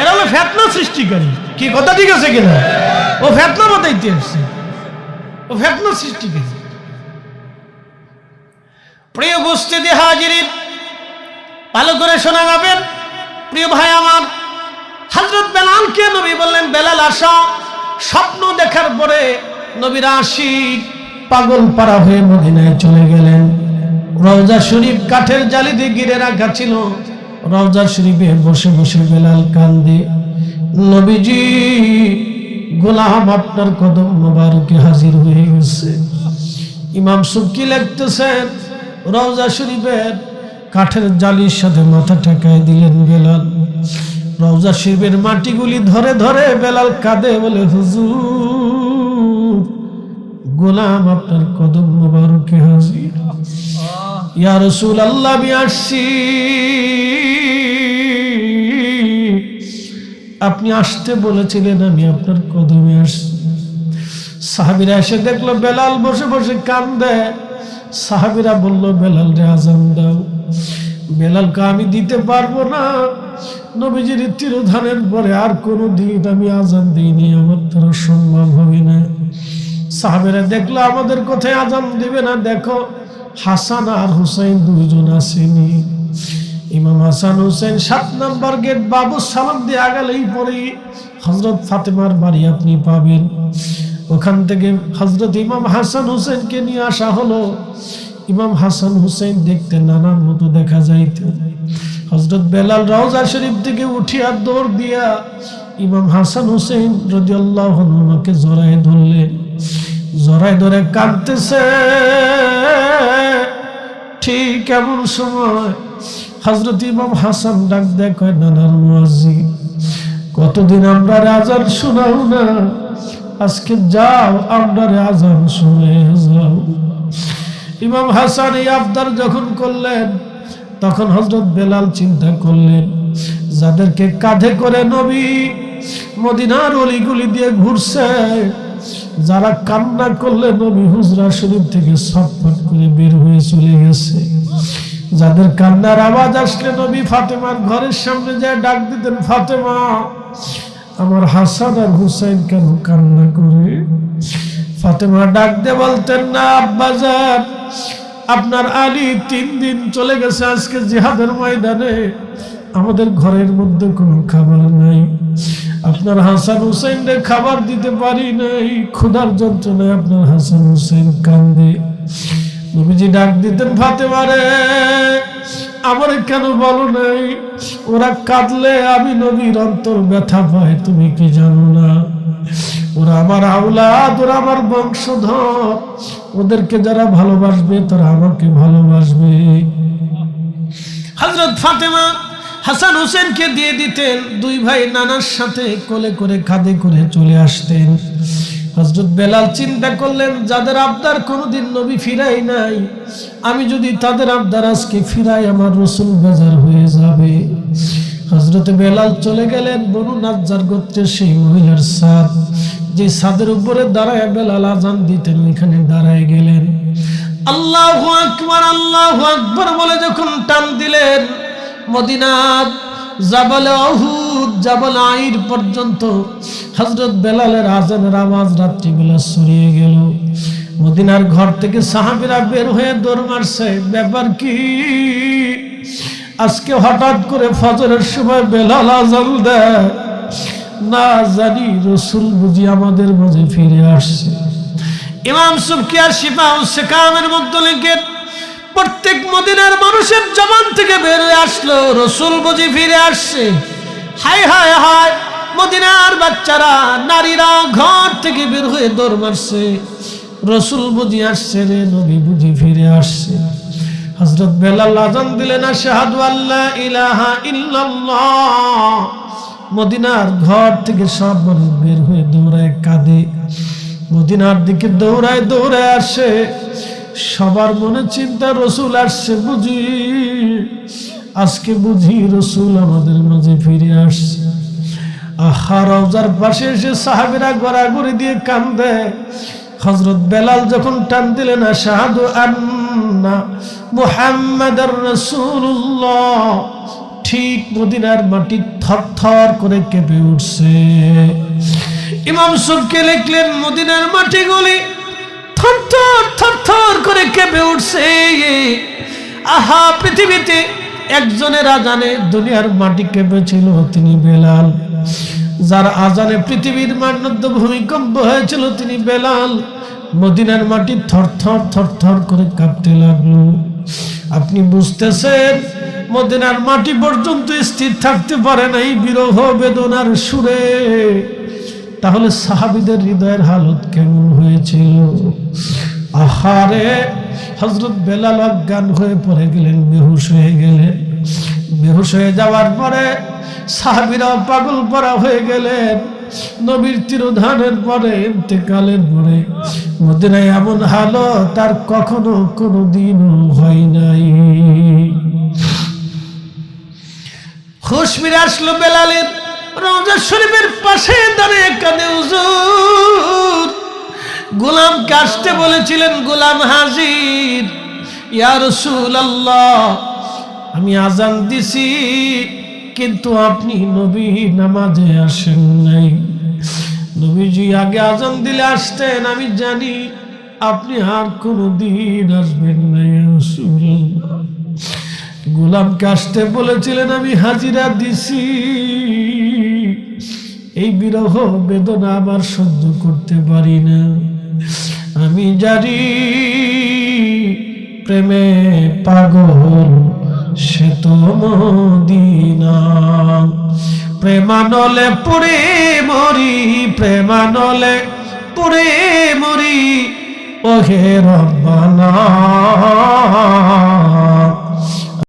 Speaker 1: এরা হলো ফেতনা সৃষ্টিকারী। কি কথা ঠিক আছে কিনা? ও ফেতনা বাতাইতে আসছে, ও ফেতনা সৃষ্টিকারী। প্রিয় উপস্থিতি হাজিরিন, ভালো করে শোনা যাবেন। প্রিয় ভাই আমার, হযরত বেলালকে নবী বললেন, বেলাল আসো। স্বপ্ন দেখার পরে নবীর আশিক পাগল পারা হয়ে মদিনায় চলে গেলেন। রওজা শরীফ কাঠের জালি দিয়ে ঘিরে রাখা ছিল। রওজা শরীফে বসে বসে বেলাল কান্দে, নবীজি, গোলাম আপনার কদম মোবারকে হাজির হয়ে গেছে। ইমাম সুবকি লিখতেছেন, রওজা শরীফের কাঠের জালির সাথে মাথা ঠেকায় দিলেন বেলাল। রওজা শরীফের মাটিগুলি ধরে ধরে বেলাল কাঁদে, বলে, হুজুর, গোলাম আপনার কদম মোবারকে হাজির। ইয়া রাসূলুল্লাহ, আমি আসছি, আপনি আসতে বলেছিলেন, আমি আপনার কদমে আসছি। সাহাবীরা এসে দেখলো বেলাল বসে বসে কান্দে। সাহাবীরা বলল, বেলাল রে আজান দাও। বেলালকে আমি দিতে পারবো না, নবীজির তিরোধানের পরে আর কোনো দিন আমি আজান দিইনি, আমার দ্বারা সম্ভব হবে না। সাহাবীরা দেখলো আমাদের কোথায় আজান দিবে না, দেখো হাসান আর হুসাইন দুইজন আসেনি। ইমাম হাসান হুসাইন 7 নম্বর গেট বাবু সালাম দিয়ে আগালেই পরে হযরত ফাতেমার বাড়ি আপনি পাবেন। ওখান থেকে হযরত ইমাম হাসান হুসেনকে নিয়ে আসা হলো। ইমাম হাসান হুসেন দেখতে নানার মতো দেখা যাইত। হযরত বেলাল রওজা শরীফ থেকে উঠিয়া দৌড় দিয়া ইমাম হাসান হুসেন রাদিয়াল্লাহু আনহুকে জড়ায় ধরলেন। জড়ায় ধরে কাঁদতেছে। ঠিক এমন সময় হযরত ইমাম হাসান ডাক দেয়, কয় নানার মুয়াজ্জিন, কতদিন আমরা আজান শোনাও না, আজকে যাও আমরা আজান শুনে যাও। ইমাম হাসান এই আবদার যখন করলেন, তখন হযরত বেলাল চিন্তা করলেন, যাদেরকে কাঁধে করে নবী মদিনার অলিগুলি দিয়ে ঘুরছে, যারা কান্না করলে নবী হুজরা শরীফ থেকে ছটফট করে বের হয়ে চলে গেছে, যাদের কান্নার আওয়াজ আসলে নবী ফাতেমার ঘরের সামনে যায় ডাক দিতেন, ফাতেমা আমার হাসান আর হুসাইন কেন কান্না করে? ফাতেমা ডাক দিয়ে বলতেন, না আব্বাজান, আপনার আলী 3 দিন চলে গেছে আজকে জিহাদের ময়দানে, আমাদের ঘরের মধ্যে কোনো খাবার নাই, আপনার হাসান হুসাইনকে খাবার দিতে পারি নাই, ক্ষুধার যন্ত্রণায় আপনার হাসান হুসাইন কান্দে। নবীজি ডাক দিতেন, ফাতেমা রে, আমার কেন বলো নাই? ওরা কাঁদলে আমি নবীর অন্তর ব্যথা পায়, তুমি কি জানো না? ওরা আমার আওলাদ, ওরা আমার বংশধর, ওদেরকে যারা ভালোবাসবে তারা আমাকে ভালোবাসবে। হযরত ফাতেমা হাসান হুসেনকে দিয়ে দিতেন, 2 ভাই নানার সাথে কোলে করে কাঁধে করে চলে আসতেন। হযরত বেলাল চিন্তা করলেন, যাদের আবদার কোনোদিন নবী ফিরাই নাই, আমি যদি তাদের আবদার আজকে ফিরাই আমার রাসূল বেজার হয়ে যাবে। হযরত বেলাল চলে গেলেন বনু নাজ্জার গোত্রের সেই মহিলার ছাদ, যে ছাদের উপরে দাঁড়ায় বেলাল আজান দিতেন, এখানে দাঁড়ায় গেলেন। আল্লাহু আকবার বলে যখন টান দিলেন, মদিনার জাবাল উহুদ, জাবাল আইর পর্যন্ত হযরত বেলালের আজানের আওয়াজ রাত্রিবেলা ছড়িয়ে গেল। মদিনার ঘর থেকে সাহাবীরা বের হয়ে দৌড় মারছে, ব্যাপার কি? আজকে হঠাৎ করে ফজরের সময় বেলাল আজান দেয়, না জানি রাসূল বুঝি আমাদের মাঝে ফিরে আসছে। ইমাম সুবকি আর শিফাউস সিকামের মধ্যে লিখেন, প্রত্যেক মদিনার মানুষের জবান থেকে বের হয়ে আসলো, রাসূল বুঝি ফিরে আসছে। হায় হায় হায়, মদিনার বাচ্চারা নারীরা ঘর থেকে বের হয়ে দৌড় মারছে, রাসূল বুঝি আসছে রে, নবী বুঝি ফিরে আসছে। হযরত বেলাল আযান দিলেন, আশহাদু আল্লা ইলাহা ইল্লাল্লাহ। মদিনার ঘর থেকে সব মানুষ বের হয়ে দৌড়ায় কাঁদে, মদিনার দিকে দৌড়ায় দৌড়ায় আসে। সবার মনে চিন্তা, রাসূল আসছে বুঝি, আজকে বুঝি রাসূল আমাদের মাঝে ফিরে আসছে। আহা, রওজার পাশে এসে সাহাবীরা গড়াগড়ি দিয়ে কান্দে। হযরত বেলাল যখন টান দিলেন, আশহাদু আন্না মুহাম্মাদার রাসূলুল্লাহ, ঠিক মদিনার মাটি থরথর করে কেঁপে উঠছে। ইমাম সুবকি লিখলেন, মদিনার মাটিগুলি থরথর থরথর করে কেঁপে উঠছে। আহা, পৃথিবীতে একজনের আজানে দুনিয়ার মাটি কেঁপেছিল, তিনি বেলাল। যার আজানে পৃথিবীর মানবদ্য ভূমিকম্প হয়েছিল, তিনি বেলাল। মদিনার মাটি থরথর থরথর করে কাঁপতে লাগলো। আপনি বুঝতেছেন, মদিনার মাটি পর্যন্ত স্থির থাকতে পারে না এই বিরহ বেদনার সুরে। তাহলে সাহাবীদের হৃদয়ের হালত কেমন হয়েছিল? আহারে, হযরত বেলাল অজ্ঞান হয়ে পড়ে গেলেন, বেহুশ হয়ে গেলেন। বেহুশ হয়ে যাওয়ার পরে সাহাবীরাও পাগল পরা হয়ে গেলেন। নবীর তিরোধানের পরে, ইন্তেকালের পরে মদিনায় এমন হালত তার কখনো কোনোদিনও হয় নাই। হুশ ফিরে আসলো বেলালের। রওজা শরীফের পাশে দাঁড়িয়ে কাঁদে, হুজুর গোলামকে আসতে বলেছিলেন, গোলাম হাজির। ইয়া রাসূলুল্লাহ, আমি আজান দিছি, কিন্তু আপনি নবী নামাজে আসেন নাই। নবীজি আগে আজান দিলে আসতেন, আমি জানি আপনি আর কোনোদিন আসবেন না। ইয়া রাসূলুল্লাহ, গোলামকে আসতে বলেছিলেন, আমি হাজিরা দিছি, এই বিরহ বেদনা আমার সহ্য করতে পারি না। আমি জানি প্রেমে পাগল সে তো মদিনা। প্রেমানলে পুরে মরি, প্রেমানলে পুরে মরি, ওহে রব্বানা